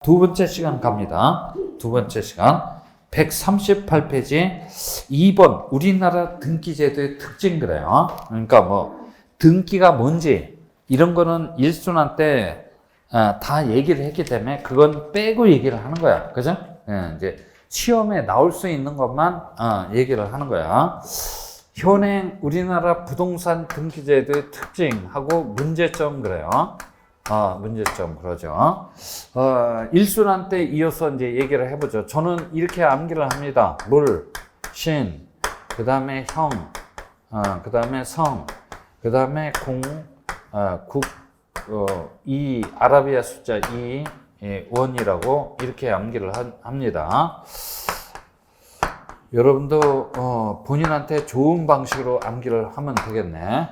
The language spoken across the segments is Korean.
두 번째 시간 갑니다. 두 번째 시간 138페이지 2번 우리나라 등기제도의 특징 그래요. 그러니까 뭐 등기가 뭔지 이런 거는 일순환 때 다 얘기를 했기 때문에 그건 빼고 얘기를 하는 거야. 그죠? 이제 시험에 나올 수 있는 것만 얘기를 하는 거야. 현행 우리나라 부동산 등기제도의 특징하고 문제점 그래요. 문제점 그러죠. 일순환 때 이어서 이제 얘기를 해보죠. 저는 이렇게 암기를 합니다. 물, 신, 그 다음에 형, 그 다음에 성, 그 다음에 공, 국, 이 아라비아 숫자 2, 원이라고 이렇게 암기를 합니다. 여러분도 본인한테 좋은 방식으로 암기를 하면 되겠네.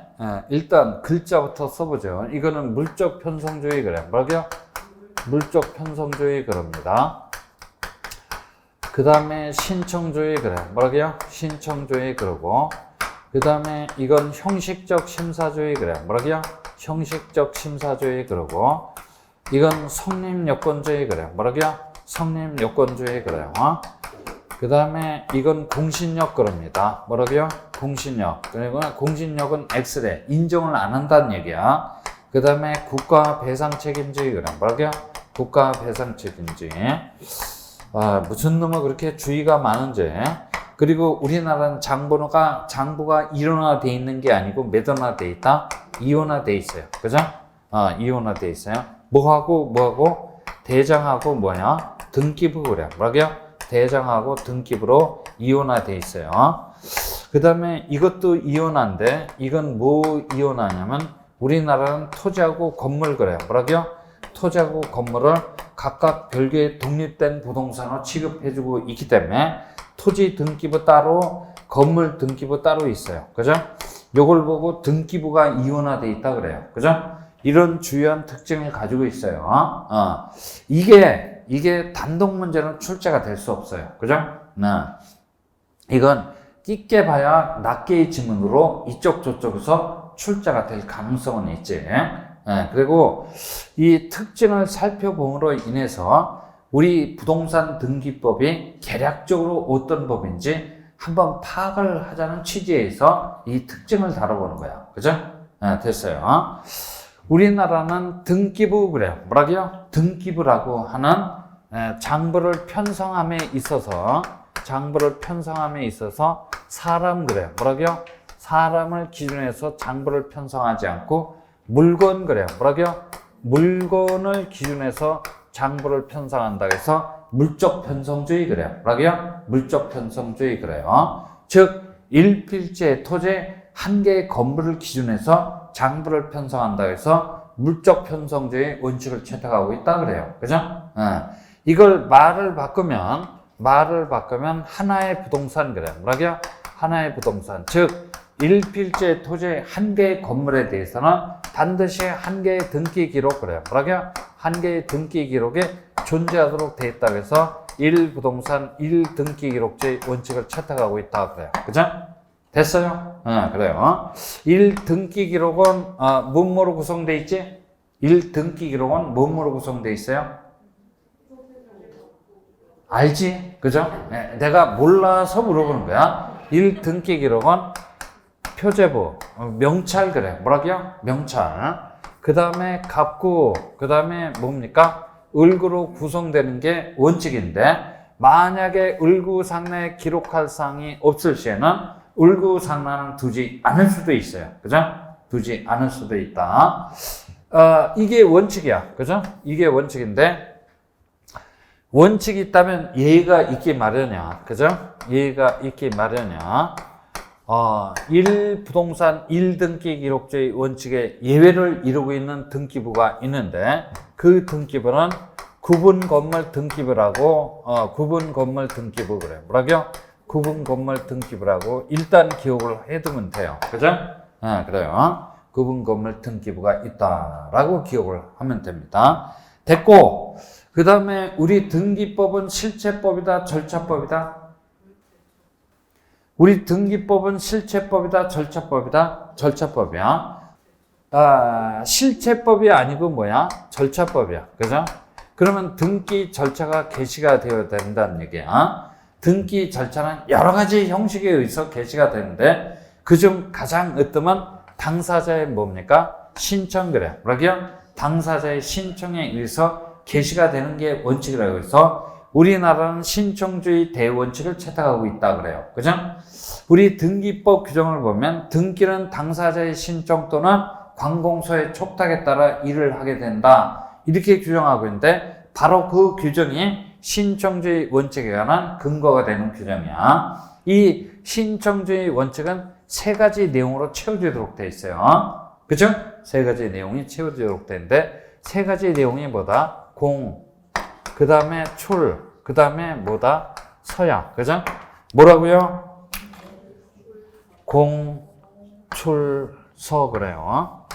일단 글자부터 써보죠. 이거는 물적 편성주의 그래. 뭐라고요? 물적 편성주의 그럽니다. 그 다음에 신청주의 그래. 뭐라고요? 신청주의 그러고. 그 다음에 이건 형식적 심사주의 그래. 뭐라고요? 형식적 심사주의 그러고. 이건 성립요건주의 그래. 뭐라고요? 성립요건주의 그래요. 그 다음에 이건 공신력 그럽니다. 뭐라고요? 공신력. 그리고 공신력은 X래. 인정을 안 한다는 얘기야. 그 다음에 국가 배상 책임주의 그래. 뭐라고요? 국가 배상 책임주의. 무슨 놈의 그렇게 주의가 많은지. 그리고 우리나라는 장부가 일원화되어 있는 게 아니고 몇 원화되어 있다? 이원화되어 있어요. 그죠? 이원화되어 있어요. 뭐하고? 대장하고 뭐야? 등기부 그래. 뭐라고요? 대장하고 등기부로 이원화되어 있어요. 그 다음에 이것도 이원화인데 이건 뭐 이원화냐면 우리나라는 토지하고 건물 그래요. 뭐라고요? 토지하고 건물을 각각 별개의 독립된 부동산으로 취급해주고 있기 때문에 토지 등기부 따로 건물 등기부 따로 있어요. 그죠? 요걸 보고 등기부가 이원화되어 있다 그래요. 그죠? 이런 주요한 특징을 가지고 있어요. 이게 단독 문제는 출제가 될 수 없어요. 그죠? 이건 끽게 봐야 낱개의 지문으로 이쪽 저쪽에서 출제가 될 가능성은 있지. 그리고 이 특징을 살펴봄으로 인해서 우리 부동산 등기법이 개략적으로 어떤 법인지 한번 파악을 하자는 취지에서 이 특징을 다뤄보는 거야. 그죠? 됐어요. 우리나라는 등기부 그래요. 뭐라고요? 등기부라고 하는 장부를 편성함에 있어서 사람 그래요. 뭐라고요? 사람을 기준해서 장부를 편성하지 않고 물건 그래요. 뭐라고요? 물건을 기준해서 장부를 편성한다 해서 물적 편성주의 그래요. 뭐라고요? 물적 편성주의 그래요. 즉 일필지의 토지 한 개의 건물을 기준해서 장부를 편성한다 해서 물적 편성주의 원칙을 채택하고 있다 그래요. 그죠? 이걸 말을 바꾸면 하나의 부동산 그래요. 뭐라고요? 하나의 부동산. 즉 일필지의 토지 한 개의 건물에 대해서는 반드시 한 개의 등기 기록 그래요. 뭐라고요? 한 개의 등기 기록에 존재하도록 되어 있다고 해서 1부동산 1등기 기록제의 원칙을 채택하고 있다 그래요. 그죠? 됐어요? 그래요. 1등기 기록은 뭐뭐로 구성되어 있지? 1등기 기록은 뭐뭐로 구성되어 있어요? 알지? 그죠? 내가 몰라서 물어보는 거야. 1등기 기록은 표제부, 명찰 그래. 뭐라고요? 명찰. 그 다음에 갑구, 그 다음에 뭡니까? 을구로 구성되는 게 원칙인데 만약에 을구상내에 기록할 사항이 없을 시에는 을구상란은 두지 않을 수도 있어요. 그죠? 두지 않을 수도 있다. 이게 원칙이야. 그죠? 이게 원칙인데 원칙이 있다면 예의가 있기 마련이야. 그죠? 예의가 있기 마련이야. 1부동산 1등기 기록제의 원칙에 예외를 이루고 있는 등기부가 있는데 그 등기부는 구분 건물 등기부라고 구분 건물 등기부 그래. 뭐라고요? 구분 건물 등기부라고 일단 기억을 해두면 돼요. 그죠? 그래요. 구분 건물 등기부가 있다라고 기억을 하면 됩니다. 됐고 그 다음에 우리 등기법은 실체법이다 절차법이다? 우리 등기법은 실체법이다 절차법이다? 절차법이야. 실체법이 아니고 뭐야? 절차법이야. 그죠? 그러면 등기 절차가 개시가 되어야 된다는 얘기야. 등기 절차는 여러 가지 형식에 의해서 개시가 되는데 그중 가장 으뜸은 당사자의 뭡니까? 신청 그래요. 뭐라고요? 당사자의 신청에 의해서 개시가 되는 게 원칙이라고 해서 우리나라는 신청주의 대원칙을 채택하고 있다 그래요. 그죠? 우리 등기법 규정을 보면 등기는 당사자의 신청 또는 관공서의 촉탁에 따라 일을 하게 된다. 이렇게 규정하고 있는데 바로 그 규정이 신청주의 원칙에 관한 근거가 되는 규정이야. 이 신청주의 원칙은 세 가지 내용으로 채워지도록 되어 있어요. 그죠? 세 가지 내용이 채워지도록 되는데 세 가지 내용이 뭐다? 공, 그 다음에 출, 그 다음에 뭐다? 서야. 그죠? 뭐라고요? 공, 출, 서 그래요.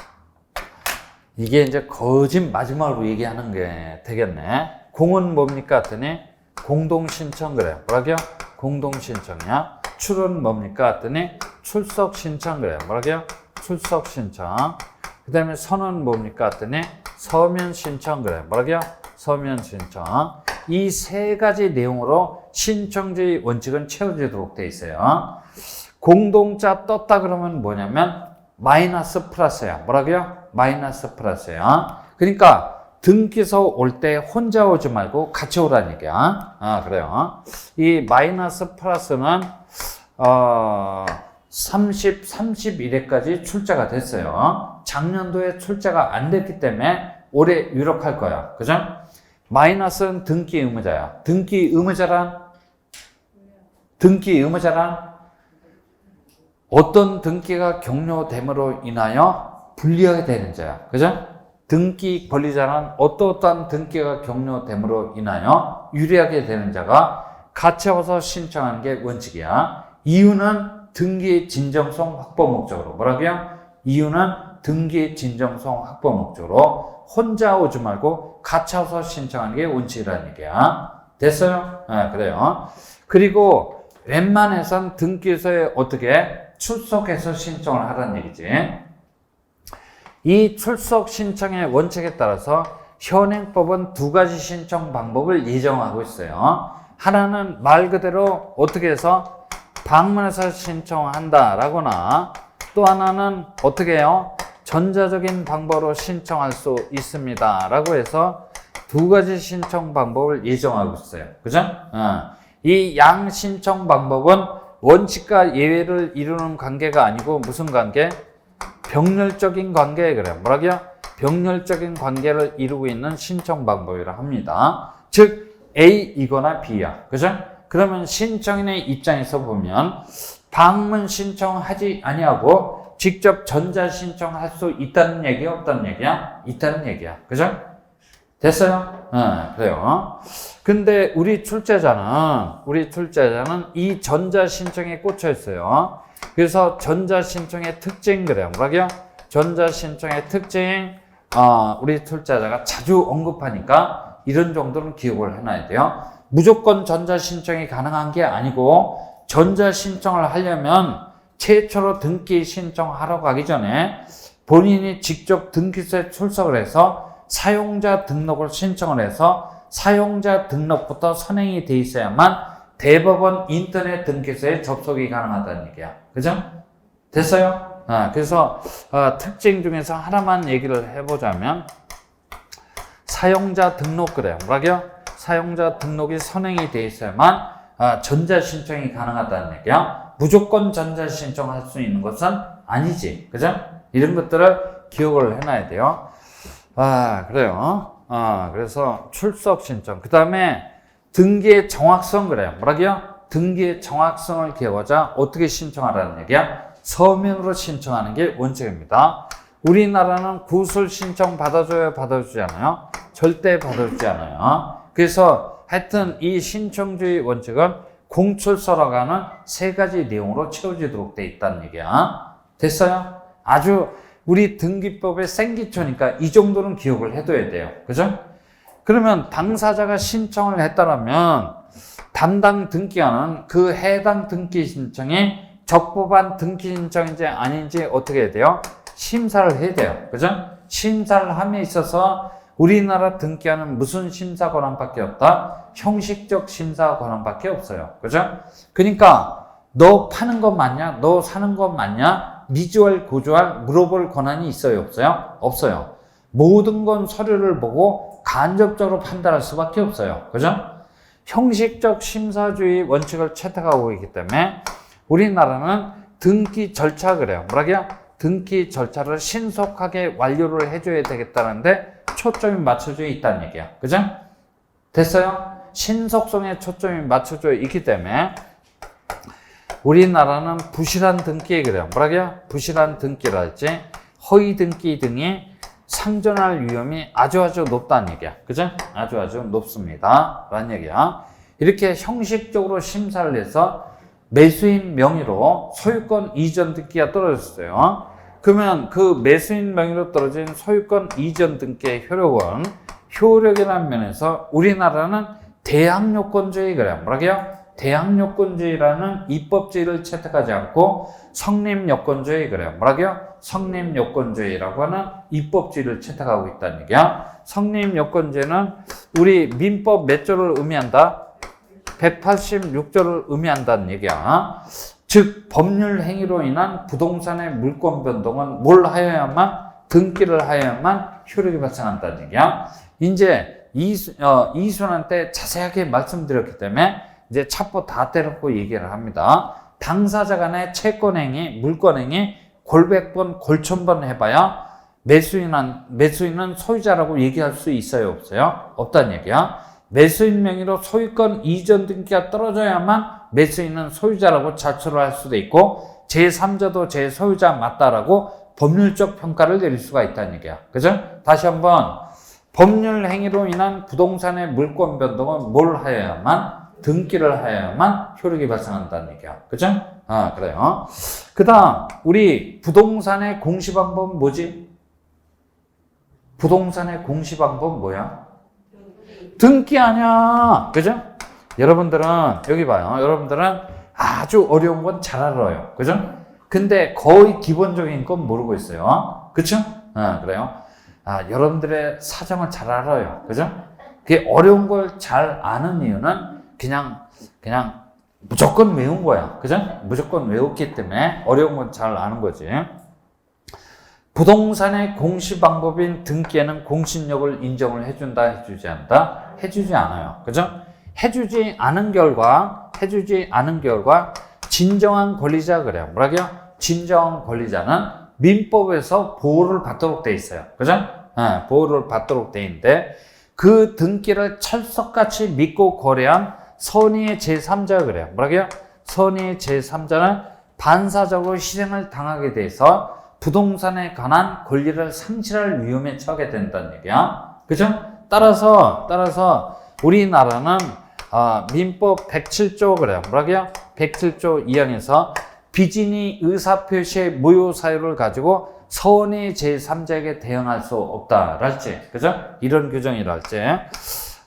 이게 이제 거진 마지막으로 얘기하는 게 되겠네. 공은 뭡니까? 했더니 공동신청 그래요. 뭐라고요? 공동신청이야. 출은 뭡니까? 했더니 출석신청 그래요. 뭐라고요? 출석신청. 그 다음에 서는 뭡니까? 했더니 서면신청 그래요. 뭐라고요? 서면신청. 이 세 가지 내용으로 신청주의 원칙은 채워지도록 되어 있어요. 공동자 떴다 그러면 뭐냐면 마이너스 플러스야. 뭐라고요? 마이너스 플러스야. 그러니까 등기소 올 때 혼자 오지 말고 같이 오라는 얘기야. 그래요. 이 마이너스 플러스는 30, 31회까지 출제가 됐어요. 작년도에 출제가 안 됐기 때문에 올해 유력할 거야. 그죠? 마이너스는 등기 의무자야. 등기 의무자란 어떤 등기가 격려됨으로 인하여 불리하게 되는 자야. 그죠? 등기 권리자는 어떠한 등기가 격려됨으로 인하여 유리하게 되는 자가 같이 와서 신청하는 게 원칙이야. 이유는 등기 진정성 확보 목적으로. 뭐라고요? 이유는 등기 진정성 확보 목적으로 혼자 오지 말고 같이 와서 신청하는 게 원칙이라는 얘기야. 됐어요? 그래요. 그리고 웬만해선 등기소에 어떻게 출석해서 신청을 하라는 얘기지. 이 출석 신청의 원칙에 따라서 현행법은 두 가지 신청 방법을 예정하고 있어요. 하나는 말 그대로 어떻게 해서 방문해서 신청한다라거나 또 하나는 어떻게 해요? 전자적인 방법으로 신청할 수 있습니다. 라고 해서 두 가지 신청 방법을 예정하고 있어요. 그죠? 이 양 신청 방법은 원칙과 예외를 이루는 관계가 아니고 무슨 관계? 병렬적인 관계 그래요. 뭐라고요? 병렬적인 관계를 이루고 있는 신청 방법이라 합니다. 즉 A이거나 B야. 그죠? 그러면 신청인의 입장에서 보면 방문 신청하지 아니하고 직접 전자 신청할 수 있다는 얘기야, 없다는 얘기야? 있다는 얘기야. 그죠? 됐어요? 그래요. 근데 우리 출제자는 이 전자 신청에 꽂혀 있어요. 그래서 전자 신청의 특징 그래요. 뭐라고요? 전자 신청의 특징, 우리 출제자가 자주 언급하니까 이런 정도는 기억을 해놔야 돼요. 무조건 전자 신청이 가능한 게 아니고 전자 신청을 하려면 최초로 등기 신청하러 가기 전에 본인이 직접 등기소에 출석을 해서 사용자 등록을 신청을 해서 사용자 등록부터 선행이 돼 있어야만 대법원 인터넷 등기소에 접속이 가능하다는 얘기야. 그죠? 됐어요? 그래서 특징 중에서 하나만 얘기를 해보자면 사용자 등록 그래요. 뭐라고요? 사용자 등록이 선행이 돼 있어야만 전자 신청이 가능하다는 얘기야. 무조건 전자 신청할 수 있는 것은 아니지. 그죠? 이런 것들을 기억을 해놔야 돼요. 그래요. 그래서 출석 신청. 그 다음에 등기의 정확성 그래요. 뭐라고요? 등기의 정확성을 기억하자 어떻게 신청하라는 얘기야? 서면으로 신청하는 게 원칙입니다. 우리나라는 구술 신청 받아줘요? 받아주지 않아요? 절대 받아주지 않아요. 그래서 하여튼 이 신청주의 원칙은 공출서라고 하는 세 가지 내용으로 채워지도록 돼 있다는 얘기야. 됐어요? 아주 우리 등기법의 생기초니까 이 정도는 기억을 해둬야 돼요. 그죠? 그러면 당사자가 신청을 했다면 담당 등기관은 그 해당 등기 신청이 적법한 등기 신청인지 아닌지 어떻게 해야 돼요? 심사를 해야 돼요. 그죠? 심사를 함에 있어서 우리나라 등기하는 무슨 심사 권한밖에 없다? 형식적 심사 권한밖에 없어요. 그죠? 그러니까 너 파는 것 맞냐? 너 사는 것 맞냐? 미주알, 고주알 물어볼 권한이 있어요? 없어요? 없어요. 모든 건 서류를 보고 간접적으로 판단할 수밖에 없어요. 그죠? 형식적 심사주의 원칙을 채택하고 있기 때문에 우리나라는 등기 절차 그래요. 뭐라고요? 등기 절차를 신속하게 완료를 해줘야 되겠다는데 초점이 맞춰져 있다는 얘기야. 그죠? 됐어요? 신속성에 초점이 맞춰져 있기 때문에 우리나라는 부실한 등기에 그래요. 뭐라고요? 부실한 등기랄지 허위 등기 등이 상존할 위험이 아주 높다는 얘기야. 그죠? 아주 높습니다. 라는 얘기야. 이렇게 형식적으로 심사를 해서 매수인 명의로 소유권 이전 등기가 떨어졌어요. 그러면 그 매수인 명의로 떨어진 소유권 이전 등기의 효력은 효력이라는 면에서 우리나라는 대항요건주의 그래요. 뭐라고요? 대항요건주의라는 입법주의를 채택하지 않고 성립요건주의 그래요. 뭐라고요? 성립요건주의라고 하는 입법주의를 채택하고 있다는 얘기야. 성립요건주의는 우리 민법 몇 조를 의미한다? 186조를 의미한다는 얘기야. 즉 법률 행위로 인한 부동산의 물권 변동은 뭘 하여야만? 등기를 하여야만 효력이 발생한다는 얘기야. 이제 이순한테 자세하게 말씀드렸기 때문에 이제 첩보 다 때려놓고 얘기를 합니다. 당사자 간의 채권행위, 물권행위 골백번, 골천번 해봐야 매수인은 소유자라고 얘기할 수 있어요? 없어요? 없다는 얘기야. 매수인 명의로 소유권 이전 등기가 떨어져야만 매수인은 소유자라고 자초를 할 수도 있고 제3자도 제 소유자 맞다라고 법률적 평가를 내릴 수가 있다는 얘기야. 그죠? 다시 한번 법률 행위로 인한 부동산의 물권 변동은 뭘 하여야만? 등기를 하여야만 효력이 발생한다는 얘기야. 그죠? 그래요. 그 다음, 우리 부동산의 공시방법은 뭐지? 부동산의 공시방법은 뭐야? 등기 아니야. 그죠? 여러분들은, 여기 봐요. 여러분들은 아주 어려운 건 잘 알아요. 그죠? 근데 거의 기본적인 건 모르고 있어요. 그쵸? 그래요. 여러분들의 사정을 잘 알아요. 그죠? 그게 어려운 걸 잘 아는 이유는 그냥 무조건 외운 거야. 그죠? 무조건 외웠기 때문에 어려운 건 잘 아는 거지. 부동산의 공시 방법인 등기에는 공신력을 인정을 해준다, 해주지 않는다? 해주지 않아요. 그죠? 해주지 않은 결과 진정한 권리자 그래요. 뭐라고요? 진정한 권리자는 민법에서 보호를 받도록 돼 있어요. 그죠? 보호를 받도록 돼 있는데 그 등기를 철석같이 믿고 거래한 선의의 제3자 그래요. 뭐라고요? 선의의 제3자는 반사적으로 희생을 당하게 돼서 부동산에 관한 권리를 상실할 위험에 처하게 된다는 얘기야. 그죠? 따라서 우리나라는 민법 107조 그래요. 뭐라고요? 107조 2항에서 비진이 의사표시의 무효 사유를 가지고 선의 제3자에게 대응할 수 없다랄지, 그죠? 이런 규정이랄지.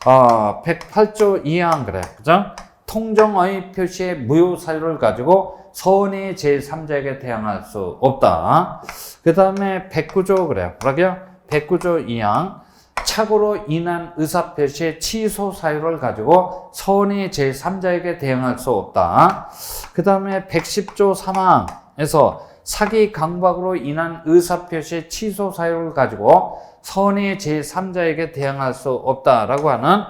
108조 2항 그래. 그죠? 통정의 표시의 무효 사유를 가지고 선의 제3자에게 대항할 수 없다. 그 다음에 109조 그래요. 뭐라고요? 109조 2항. 착오로 인한 의사표시의 취소 사유를 가지고 선의 제3자에게 대응할 수 없다. 그 다음에 110조 3항에서 사기 강박으로 인한 의사표시의 취소 사유를 가지고 선의 제3자에게 대응할 수 없다라고 하는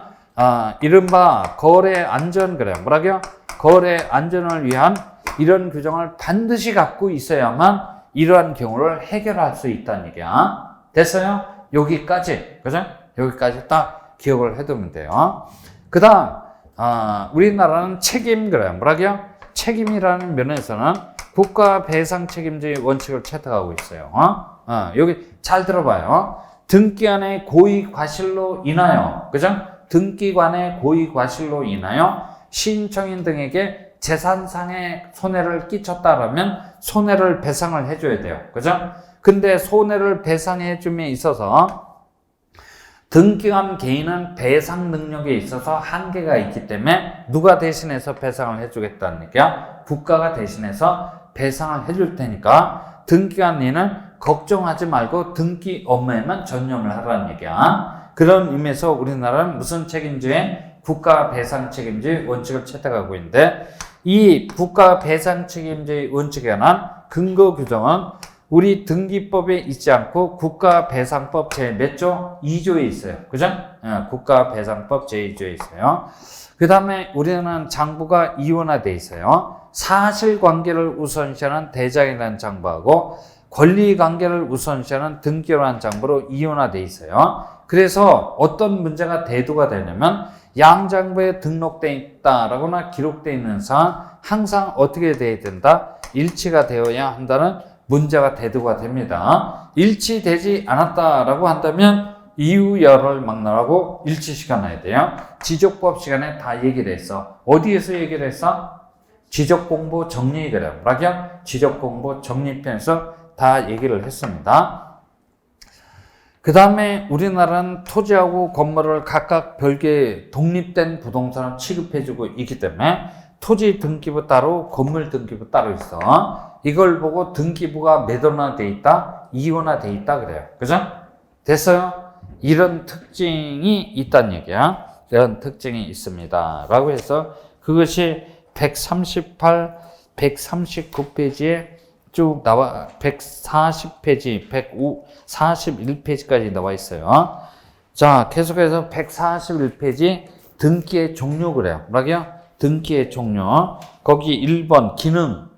이른바 거래 안전 그래요. 뭐라고요? 거래 안전을 위한 이런 규정을 반드시 갖고 있어야만 이러한 경우를 해결할 수 있다는 얘기야. 됐어요? 여기까지. 그죠? 여기까지 딱 기억을 해두면 돼요. 그 다음, 우리나라는 책임 그래요. 뭐라고요? 책임이라는 면에서는 국가 배상 책임주의 원칙을 채택하고 있어요. 여기 잘 들어봐요. 등기관의 고의 과실로 인하여, 그죠? 등기관의 고의 과실로 인하여 시인청인 등에게 재산상의 손해를 끼쳤다라면 손해를 배상을 해줘야 돼요. 그죠? 근데 손해를 배상해 줌에 있어서 등기관 개인은 배상 능력에 있어서 한계가 있기 때문에 누가 대신해서 배상을 해주겠다는 얘기야? 국가가 대신해서 배상을 해줄 테니까 등기관 개인은 걱정하지 말고 등기 업무에만 전념을 하라는 얘기야. 그런 의미에서 우리나라는 무슨 책임주의? 국가 배상 책임주의 원칙을 채택하고 있는데 이 국가 배상 책임주의 원칙에 관한 근거 규정은 우리 등기법에 있지 않고 국가배상법 제 몇 조? 2조에 있어요. 그죠? 국가배상법 제2조에 있어요. 그 다음에 우리는 장부가 이원화되어 있어요. 사실관계를 우선시하는 대장이라는 장부하고 권리관계를 우선시하는 등기라는 장부로 이원화되어 있어요. 그래서 어떤 문제가 대두가 되냐면 양장부에 등록되어 있다라거나 기록되어 있는 사항 항상 어떻게 되어야 된다? 일치가 되어야 한다는 문제가 대두가 됩니다. 일치되지 않았다라고 한다면 이유열을 막론하고 일치시켜놔야 돼요. 지적법 시간에 다 얘기를 했어. 어디에서 얘기를 했어? 지적공부 정리그래요. 뭐라고요? 지적공부 정리편에서 다 얘기를 했습니다. 그 다음에 우리나라는 토지하고 건물을 각각 별개의 독립된 부동산을 취급해주고 있기 때문에 토지 등기부 따로 건물 등기부 따로 있어. 이걸 보고 등기부가 몇 원화 돼 있다? 2원화 돼 있다 그래요. 그죠? 됐어요? 이런 특징이 있다는 얘기야. 이런 특징이 있습니다. 라고 해서 그것이 138, 139페이지에 쭉 나와 140페이지, 141페이지까지 나와 있어요. 자, 계속해서 141페이지 등기의 종류 그래요. 뭐라고요? 등기의 종류. 거기 1번 기능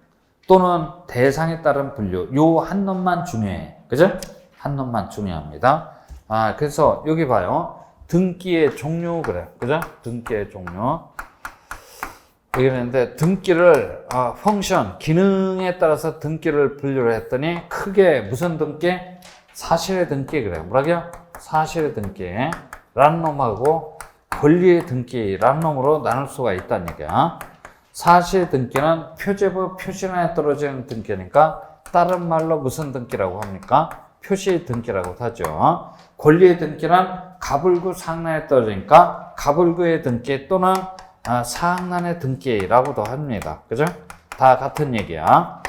또는 대상에 따른 분류. 요 한 놈만 중요해. 그죠? 한 놈만 중요합니다. 그래서 여기 봐요. 등기의 종류 그래요. 그죠? 등기의 종류. 여기 있는데 등기를 펑션, 기능에 따라서 등기를 분류를 했더니 크게 무슨 등기? 사실의 등기 그래요. 뭐라고요? 사실의 등기. 라는 놈하고 권리의 등기라는 놈으로 나눌 수가 있다는 얘기야. 사실 등기는 표제부 표시란에 떨어지는 등기니까 다른 말로 무슨 등기라고 합니까? 표시 등기라고 하죠. 권리의 등기는 가불구 상란에 떨어지니까 가불구의 등기 또는 상란의 등기라고도 합니다. 그죠? 다 같은 얘기야.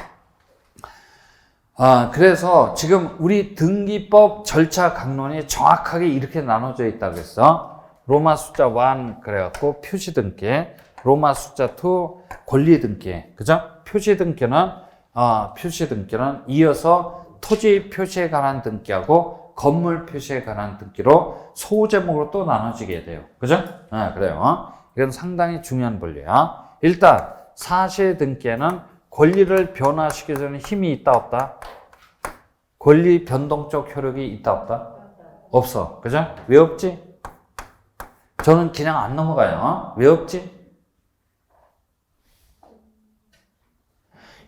그래서 지금 우리 등기법 절차 강론이 정확하게 이렇게 나눠져 있다고 했어. 로마 숫자 1 그래갖고 표시 등기, 로마 숫자 2 권리 등기. 그죠? 표시 등기는 이어서 토지 표시에 관한 등기하고 건물 표시에 관한 등기로 소제목으로 또 나눠지게 돼요. 그죠? 그래요. 이건 상당히 중요한 분류야. 일단 사실 등기에는 권리를 변화시켜주는 힘이 있다 없다? 권리 변동적 효력이 있다 없다? 없어. 그죠? 왜 없지? 저는 그냥 안 넘어가요. 왜 없지?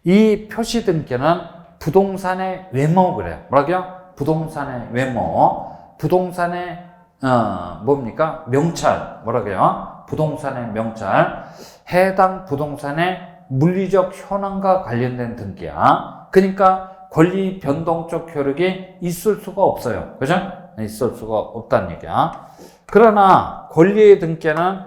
이 표시 등기는 부동산의 외모 그래요. 뭐라고요? 부동산의 외모. 부동산의 뭡니까? 명찰. 뭐라고요? 부동산의 명찰. 해당 부동산의 물리적 현황과 관련된 등기야. 그러니까 권리 변동적 효력이 있을 수가 없어요. 그죠? 있을 수가 없다는 얘기야. 그러나 권리의 등기는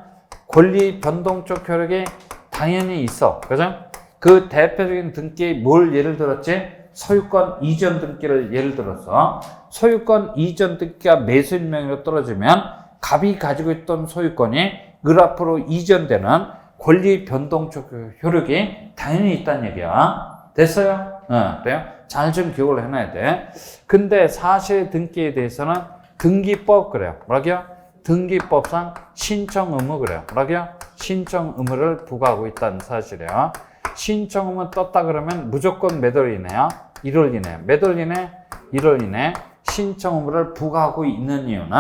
권리 변동적 효력이 당연히 있어. 그죠? 그 대표적인 등기 뭘 예를 들었지? 소유권 이전 등기를 예를 들어서 소유권 이전 등기가 매수인 명의로 떨어지면 갑이 가지고 있던 소유권이 을 앞으로 이전되는 권리 변동적 효력이 당연히 있다는 얘기야. 됐어요? 그래요? 잘 좀 기억을 해놔야 돼. 근데 사실 등기에 대해서는 등기법 그래요. 뭐라고요? 등기법상 신청 의무 그래요. 뭐라고요? 신청 의무를 부과하고 있다는 사실이야. 신청 의무 떴다 그러면 무조건 몇 월 이내야? 1월 이내. 몇 월 이내? 1월 이내 신청 의무를 부과하고 있는 이유는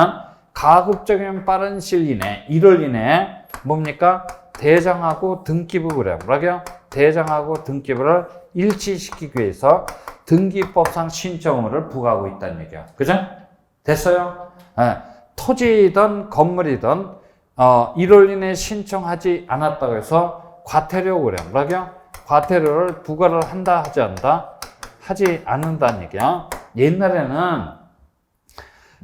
가급적이면 빠른 시일 이내 1월 이내에 뭡니까? 대장하고 등기부 그래요. 뭐라고요? 대장하고 등기부를 일치시키기 위해서 등기법상 신청 의무를 부과하고 있다는 얘기야. 그죠? 됐어요? 토지든 건물이든 1월 이내에 신청하지 않았다고 해서 과태료 그래요. 뭐라고요? 과태료를 부과를 한다 하지 않는다? 하지 않는다는 얘기야. 옛날에는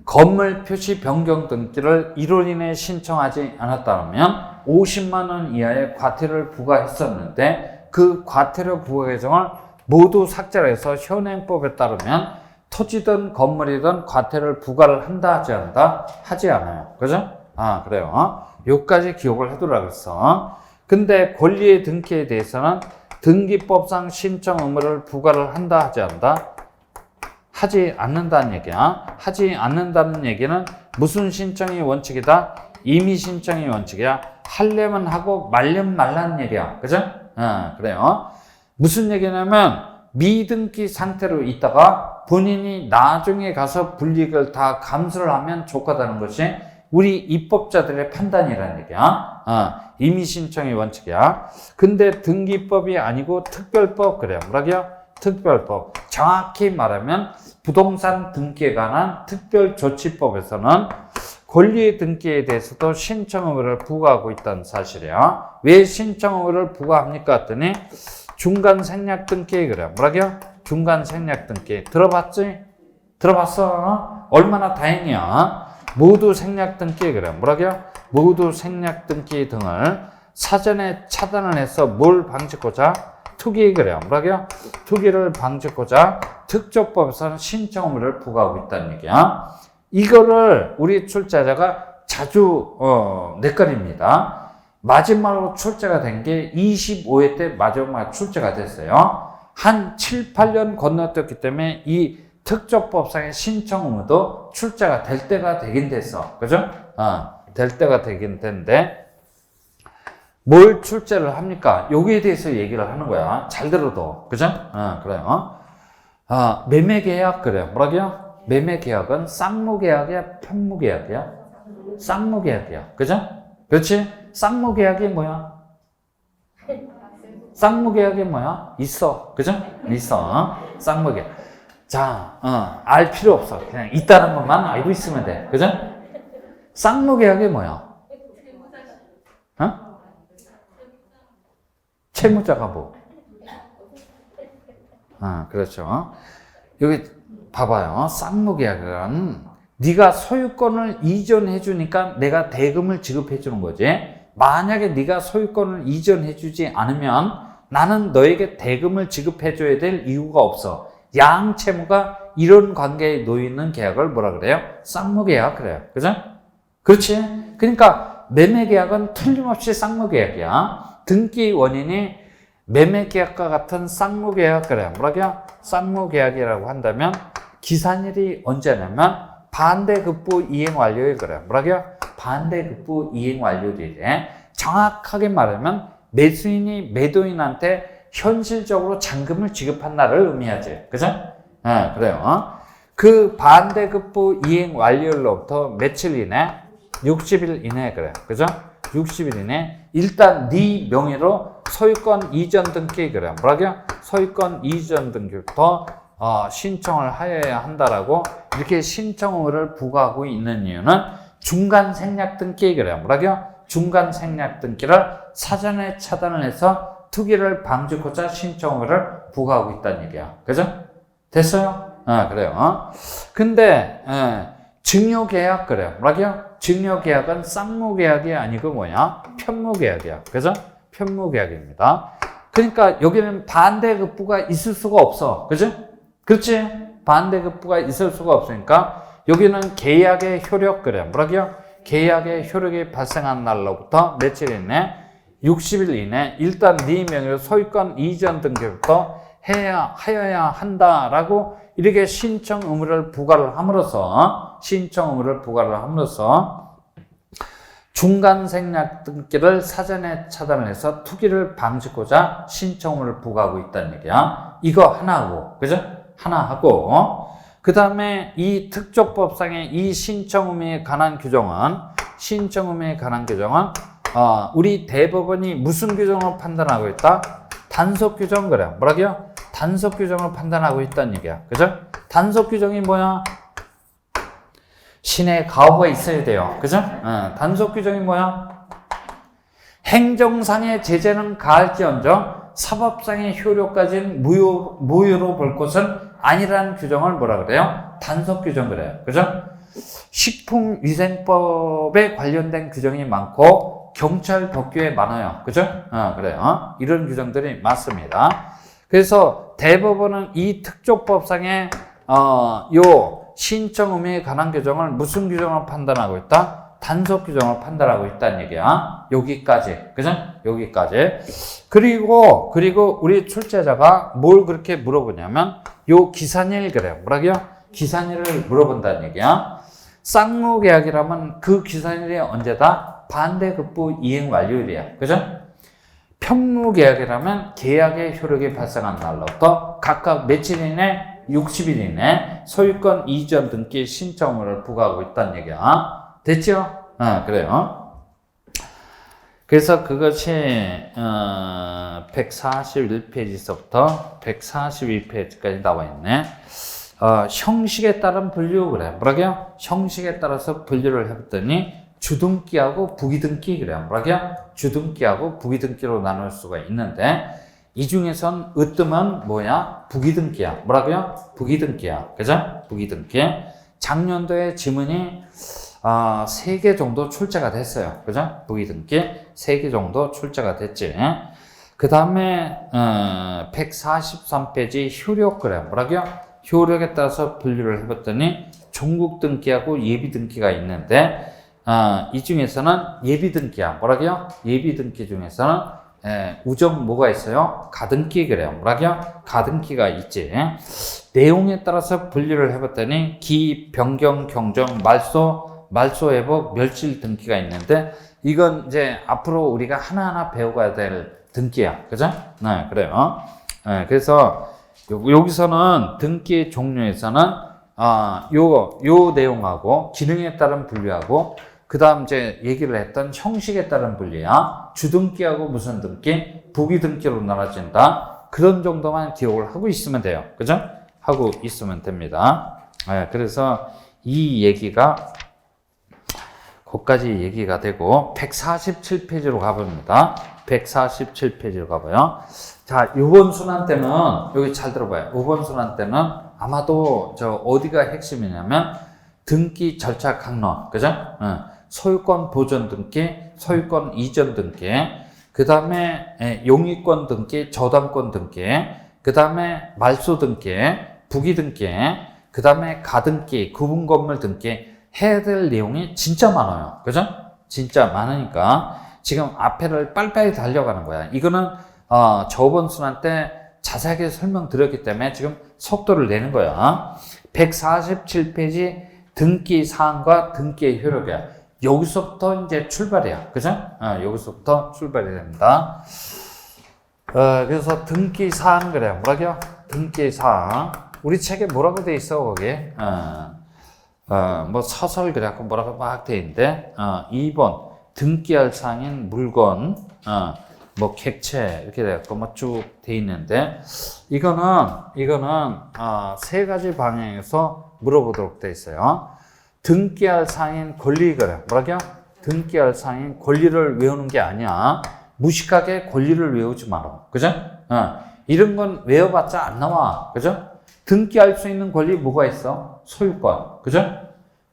건물 표시 변경 등기를 1월 이내에 신청하지 않았다면 50만 원 이하의 과태료를 부과했었는데 그 과태료 부과 규정을 모두 삭제를 해서 현행법에 따르면 토지든 건물이든 과태료를 부과를 한다 하지 않는다? 하지 않아요. 그죠? 그래요. 요까지 기억을 해두라 그랬어. 근데 권리의 등기에 대해서는 등기법상 신청 의무를 부과를 한다 하지 않는다? 하지 않는다는 얘기야. 하지 않는다는 얘기는 무슨 신청이 원칙이다? 임의 신청이 원칙이야. 하려면 하고 말려면 말라는 얘기야. 그죠? 그래요. 무슨 얘기냐면 미등기 상태로 있다가 본인이 나중에 가서 불이익을 다 감수를 하면 좋겠다는 것이 우리 입법자들의 판단이라는 얘기야. 임의 신청이 원칙이야. 근데 등기법이 아니고 특별법 그래요. 뭐라고요? 특별법. 정확히 말하면 부동산 등기에 관한 특별조치법에서는 권리의 등기에 대해서도 신청 의무를 부과하고 있다는 사실이야. 왜 신청 의무를 부과합니까? 했더니 중간 생략 등기 그래요. 뭐라고요? 중간 생략 등기. 들어봤지? 들어봤어? 얼마나 다행이야. 모두 생략 등기 그래요. 뭐라고요? 모두 생략 등기 등을 사전에 차단을 해서 뭘 방지하고자? 투기 그래요. 뭐라고요? 투기를 방지하고자 특조법에서는 신청 의무를 부과하고 있다는 얘기야. 이거를 우리 출제자가 자주 헷갈립니다. 마지막으로 출제가 된 게 25회 때 마지막 출제가 됐어요. 한 7, 8년 건너뛰었기 때문에 이 특조법상의 신청 의무도 출제가 될 때가 되긴 됐어. 그죠? 될 때가 되긴 됐는데 뭘 출제를 합니까? 여기에 대해서 얘기를 하는 거야. 잘 들어도. 그죠? 그래요. 매매계약 그래요. 뭐라고요? 매매계약은 쌍무계약이야? 편무계약이야? 쌍무계약이야. 그죠? 그렇지? 쌍무계약이 뭐야? 쌍무계약이 뭐야? 있어. 그죠? 있어. 쌍무계약. 자, 알 필요 없어. 그냥 있다는 것만 알고 있으면 돼. 그죠? 쌍무계약이 뭐야? 채무자가 뭐? 그렇죠. 여기 봐봐요. 쌍무계약은 네가 소유권을 이전해 주니까 내가 대금을 지급해 주는 거지. 만약에 네가 소유권을 이전해 주지 않으면 나는 너에게 대금을 지급해 줘야 될 이유가 없어. 양채무가 이런 관계에 놓여 있는 계약을 뭐라 그래요? 쌍무계약 그래요. 그죠? 그렇지? 그러니까 매매계약은 틀림없이 쌍무계약이야. 등기 원인이 매매계약과 같은 쌍무계약 그래요. 뭐라고요? 쌍무계약이라고 한다면 기산일이 언제냐면 반대급부 이행 완료일 그래요. 뭐라고요? 반대급부 이행 완료일이 정확하게 말하면 매수인이 매도인한테 현실적으로 잔금을 지급한 날을 의미하지. 그죠? 그래요. 그 반대급부 이행 완료일로부터 며칠 이내? 60일 이내 그래요. 그죠? 60일 이내 일단 네 명의로 소유권 이전 등기 그래요. 뭐라고요? 소유권 이전 등기부터 신청을 하여야 한다라고 이렇게 신청 의무를 부과하고 있는 이유는 중간 생략 등기 그래요. 뭐라고요? 중간 생략 등기를 사전에 차단을 해서 투기를 방지하고자 신청 의무를 부과하고 있다는 얘기야. 그죠? 됐어요? 그래요. 근데 증여계약 그래요. 뭐라고요? 증여계약은 쌍무계약이 아니고 뭐야? 편무계약이야. 그죠? 편무계약입니다. 그러니까 여기는 반대급부가 있을 수가 없어. 그죠? 그렇지? 반대급부가 있을 수가 없으니까 여기는 계약의 효력 그래. 뭐라고요? 계약의 효력이 발생한 날로부터 며칠 이내? 60일 이내 일단 네 명의로 소유권 이전 등기부터 하여야 한다라고 이렇게 신청 의무를 부과를 함으로써 중간 생략 등기를 사전에 차단을 해서 투기를 방지하고자 신청 의무를 부과하고 있다는 얘기야. 이거 하나하고, 그죠? 하나 하고, 그 다음에 이 특조법상의 이 신청 의무에 관한 규정은 우리 대법원이 무슨 규정을 판단하고 있다? 단속 규정 그래. 뭐라고요? 단속 규정을 판단하고 있다는 얘기야. 그죠? 단속 규정이 뭐야? 신의 가호가 있어야 돼요. 그죠? 단속 규정이 뭐야? 행정상의 제재는 가할지언정 사법상의 효력까지는 무효로 볼 것은 아니라는 규정을 뭐라 그래요? 단속 규정 그래요. 그죠? 식품위생법에 관련된 규정이 많고 경찰 법규에 많아요. 그죠? 그래요. 이런 규정들이 많습니다. 그래서 대법원은 이 특조법상의 요 신청 의무에 관한 규정을 무슨 규정으로 판단하고 있다? 단속 규정을 판단하고 있다는 얘기야. 여기까지. 그죠? 여기까지. 그리고 우리 출제자가 뭘 그렇게 물어보냐면, 요 기산일 그래요. 뭐라고요? 기산일을 물어본다는 얘기야. 쌍무계약이라면 그 기산일이 언제다? 반대급부 이행 완료일이야. 그죠? 편무계약이라면 계약의 효력이 발생한 날로부터 각각 며칠 이내, 60일 이내 소유권 이전 등기 신청을 부과하고 있다는 얘기야. 됐죠? 그래요. 그래서 그것이 141페이지서부터 142페이지까지 나와 있네. 형식에 따른 분류 그래. 뭐라고요? 형식에 따라서 분류를 해봤더니 주등기하고 부기등기 그래요. 뭐라고요? 주등기하고 부기등기로 나눌 수가 있는데 이 중에선 으뜸은 뭐야? 부기등기야. 뭐라고요? 부기등기야. 그죠? 부기등기. 작년도에 지문이 3개 정도 출제가 됐어요. 그죠? 부기등기 3개 정도 출제가 됐지. 그 다음에 143페이지 효력 그래. 뭐라고요? 효력에 따라서 분류를 해봤더니 종국등기하고 예비등기가 있는데 이 중에서는 예비등기야. 뭐라고요? 예비등기 중에서는 우정 뭐가 있어요? 가등기 그래요. 뭐라고요? 가등기가 있지. 내용에 따라서 분류를 해봤더니 기, 변경, 경정, 말소 회복, 멸실 등기가 있는데 이건 이제 앞으로 우리가 하나하나 배워가야 될 등기야. 그죠? 네, 그래요. 그래서 여기서는 등기 종류에서는 요 내용하고 기능에 따른 분류하고 그 다음 이제 얘기를 했던 형식에 따른 분류야. 주등기하고 무슨 등기? 부기등기로 나눠진다. 그런 정도만 기억을 하고 있으면 돼요. 그죠? 하고 있으면 됩니다. 그래서 이 얘기가 거기까지 얘기가 되고 147페이지로 가봅니다. 147페이지로 가봐요. 자, 요번 순환 때는 여기 잘 들어봐요. 요번 순환 때는 아마도 어디가 핵심이냐면 등기 절차 강론, 그죠? 소유권 보존 등기, 소유권 이전 등기, 그 다음에 용의권 등기, 저당권 등기, 그 다음에 말소 등기, 부기 등기, 그 다음에 가등기, 구분건물 등기 해야 될 내용이 진짜 많아요. 그죠? 진짜 많으니까 지금 앞에를 빨리빨리 달려가는 거야. 이거는 저번 순환 때 자세하게 설명드렸기 때문에 지금 속도를 내는 거야. 147페이지 등기 사항과 등기의 효력이야. 여기서부터 이제 출발이야. 그죠? 여기서부터 출발이 됩니다. 그래서 등기 사항 그래요. 뭐라고요? 등기 사항. 우리 책에 뭐라고 돼 있어, 거기? 뭐 서설 그래갖고 뭐라고 막 돼 있는데, 2번. 등기할 사항인 물건, 뭐 객체, 이렇게 돼갖고 뭐 쭉 돼 있는데, 이거는, 3가지 방향에서 물어보도록 돼 있어요. 등기할 사항인 권리 그래. 뭐라고요? 등기할 사항인 권리를 외우는 게 아니야. 무식하게 권리를 외우지 마라. 그죠? 이런 건 외워봤자 안 나와. 그죠? 등기할 수 있는 권리 뭐가 있어? 소유권. 그죠?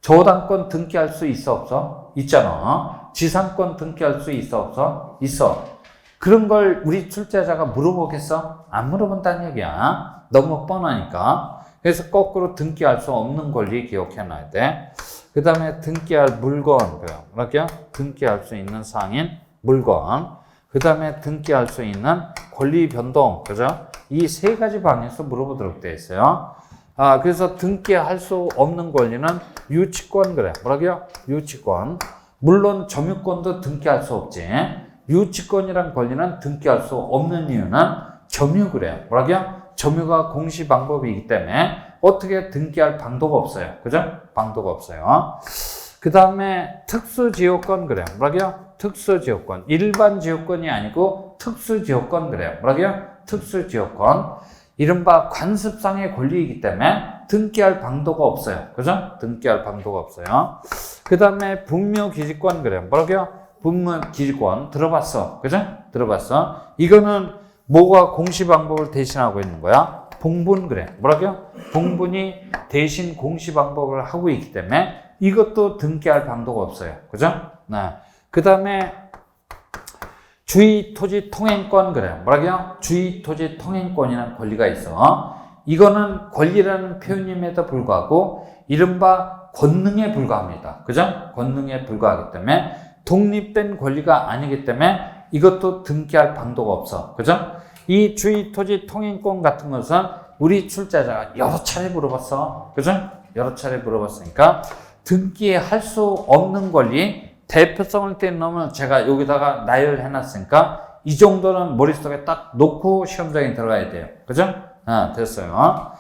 저당권 등기할 수 있어, 없어? 있잖아. 지상권 등기할 수 있어, 없어? 있어. 그런 걸 우리 출제자가 물어보겠어? 안 물어본다는 얘기야. 너무 뻔하니까. 그래서 거꾸로 등기할 수 없는 권리 기억해놔야 돼. 그 다음에 등기할 물건, 뭐랄게요? 등기할 수 있는 사항인 물건. 그 다음에 등기할 수 있는 권리 변동, 그죠? 이 3가지 방향에서 물어보도록 되어 있어요. 그래서 등기할 수 없는 권리는 유치권, 그래. 뭐라고요? 유치권. 물론 점유권도 등기할 수 없지. 유치권이란 권리는 등기할 수 없는 이유는 점유, 그래요. 뭐라고요? 점유가 공시 방법이기 때문에 어떻게 등기할 방도가 없어요. 그죠? 방도가 없어요. 그 다음에 특수지역권, 그래요. 뭐라고요? 특수지역권. 일반 지역권이 아니고 특수지역권, 그래요. 뭐라고요? 특수지역권. 이른바 관습상의 권리이기 때문에 등기할 방도가 없어요. 그죠? 등기할 방도가 없어요. 그 다음에 분묘기지권, 그래요. 뭐라고요? 분묘기지권. 들어봤어. 그죠? 들어봤어. 이거는 뭐가 공시 방법을 대신하고 있는 거야? 봉분, 그래. 뭐라고요? 봉분이 대신 공시 방법을 하고 있기 때문에 이것도 등기할 방도가 없어요. 그죠? 네. 그 다음에 주의 토지 통행권, 그래요. 뭐라고요? 주의 토지 통행권이라는 권리가 있어. 이거는 권리라는 표현임에도 불구하고 이른바 권능에 불과합니다. 그죠? 권능에 불과하기 때문에 독립된 권리가 아니기 때문에 이것도 등기할 방도가 없어. 그죠? 이 주의 토지 통행권 같은 것은 우리 출자자가 여러 차례 물어봤어. 그죠? 여러 차례 물어봤으니까 등기할 수 없는 권리, 대표성을 떼놓으면 제가 여기다가 나열해 놨으니까 이 정도는 머릿속에 딱 놓고 시험장에 들어가야 돼요. 그죠? 됐어요.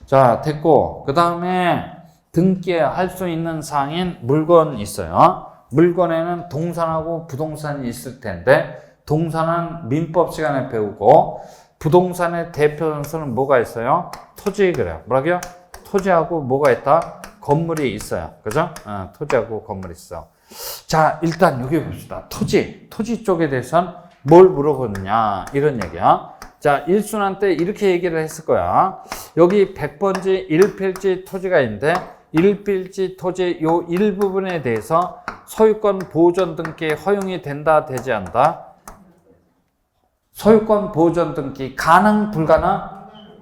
자, 됐고. 그 다음에 등기할 수 있는 사항인 물건 있어요. 물건에는 동산하고 부동산이 있을 텐데, 동산은 민법 시간에 배우고, 부동산의 대표선수는 뭐가 있어요? 토지, 그래요. 뭐라고요? 토지하고 뭐가 있다? 건물이 있어요. 그죠? 토지하고 건물이 있어. 자, 일단 여기 봅시다. 토지 쪽에 대해서는 뭘 물어보느냐, 이런 얘기야. 자, 일순환 때 이렇게 얘기를 했을 거야. 여기 100번지 1필지 토지가 있는데 1필지 토지 요 일부분에 대해서 소유권 보존 등기 허용이 된다, 되지 않다? 소유권 보존 등기 가능, 불가능?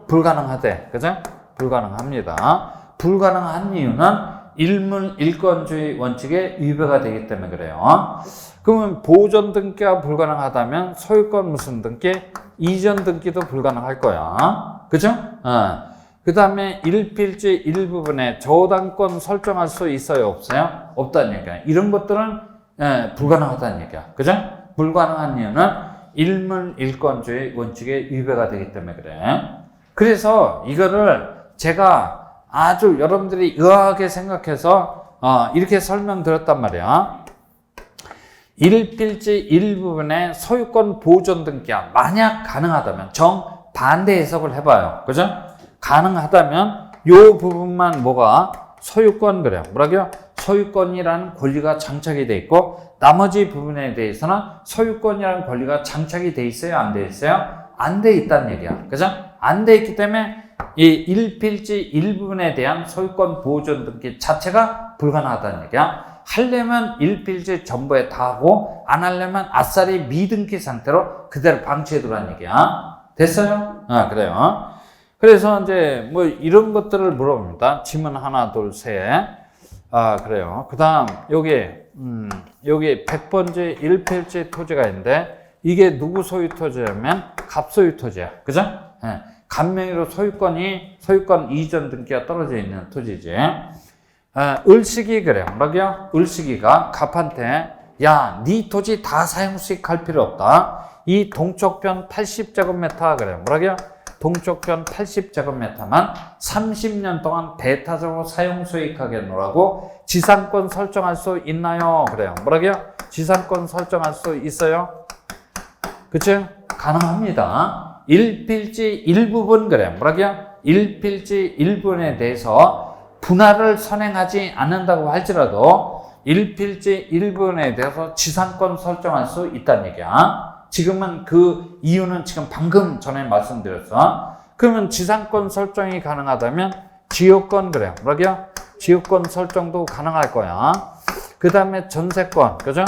불가능하대. 그죠? 불가능합니다. 불가능한 이유는 일문일권주의 원칙에 위배가 되기 때문에 그래요. 그러면 보존 등기가 불가능하다면 소유권 무슨 등기? 이전 등기도 불가능할 거야. 그죠? 그 다음에 1필지 일부분에 저당권 설정할 수 있어요? 없어요? 없다는 얘기야. 이런 것들은 불가능하다는 얘기야. 그죠? 불가능한 이유는 일문일권주의 원칙에 위배가 되기 때문에 그래. 그래서 이거를 제가 아주 여러분들이 의아하게 생각해서 이렇게 설명드렸단 말이야. 1필지 일부분의 소유권 보존 등기야. 만약 가능하다면 정반대 해석을 해봐요. 그죠? 가능하다면 요 부분만 뭐가 소유권, 그래요. 뭐라고요? 소유권이라는 권리가 장착이 돼 있고 나머지 부분에 대해서는 소유권이라는 권리가 장착이 돼 있어요? 안 돼 있어요? 안 돼 있다는 얘기야. 그죠? 안 돼 있기 때문에 이 1필지 일부분에 대한 소유권 보존 등기 자체가 불가능하다는 얘기야. 하려면 1필지 전부에 다 하고 안 하려면 아싸리 미등기 상태로 그대로 방치해두라는 얘기야. 됐어요? 그래요. 그래서 이제 뭐 이런 것들을 물어봅니다. 지문 하나, 둘, 셋. 그래요. 그 다음 여기 100번지 1필지 토지가 있는데 이게 누구 소유 토지냐면 갑소유 토지야. 그죠? 간명의로 소유권 이전 등기가 떨어져 있는 토지지. 을식이 그래요. 뭐라고요? 을식이가 갑한테 야, 네 토지 다 사용수익 할 필요 없다. 이 동쪽변 80제곱미터 그래요. 뭐라고요? 동쪽변 80제곱미터만 30년 동안 배타적으로 사용수익하게 놓으라고 지상권 설정할 수 있나요? 그래요. 뭐라고요? 지상권 설정할 수 있어요? 그쵸? 가능합니다. 1필지 일부분 그래요. 뭐라고요? 1필지 일부분에 대해서 분할을 선행하지 않는다고 할지라도 1필지 일부분에 대해서 지상권 설정할 수 있다는 얘기야. 지금은 그 이유는 지금 방금 전에 말씀드렸어. 그러면 지상권 설정이 가능하다면 지역권 그래요. 뭐라고요? 지역권 설정도 가능할 거야. 그 다음에 전세권, 그죠?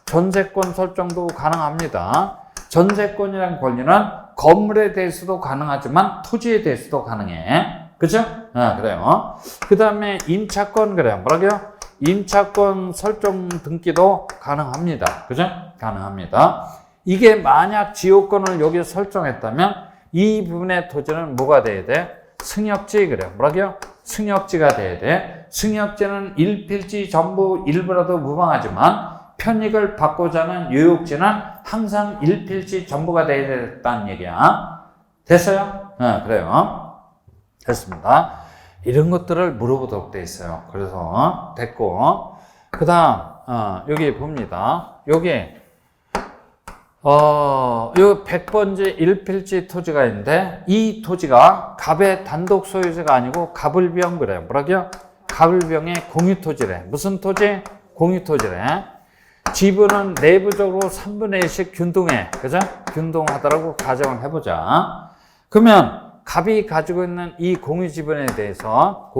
전세권 설정도 가능합니다. 전세권이라는 권리는 건물에 대해서도 가능하지만 토지에 대해서도 가능해. 그죠? 그래요. 그 다음에 임차권, 그래요. 뭐라고요? 임차권 설정 등기도 가능합니다. 그죠? 가능합니다. 이게 만약 지역권을 여기 설정했다면 이 부분의 토지는 뭐가 돼야 돼? 승역지, 그래요. 뭐라고요? 승역지가 돼야 돼. 승역지는 1필지 전부 일부라도 무방하지만 편익을 받고자 하는 요역지는 항상 1필지 전부가 돼야 된다는 얘기야. 됐어요? 그래요. 됐습니다. 이런 것들을 물어보도록 돼 있어요. 그래서 됐고, 그 다음 여기 봅니다. 여기 100번지 1필지 토지가 있는데 이 토지가 갑의 단독 소유자가 아니고 갑을병 그래요. 뭐라고요? 갑을병의 공유토지래. 무슨 토지? 공유토지래. 지분은 내부적으로 3분의 1씩 균등해. 그죠? 균등하다라고 가정을 해보자. 그러면 갑이 가지고 있는 이 공유지분에 대해서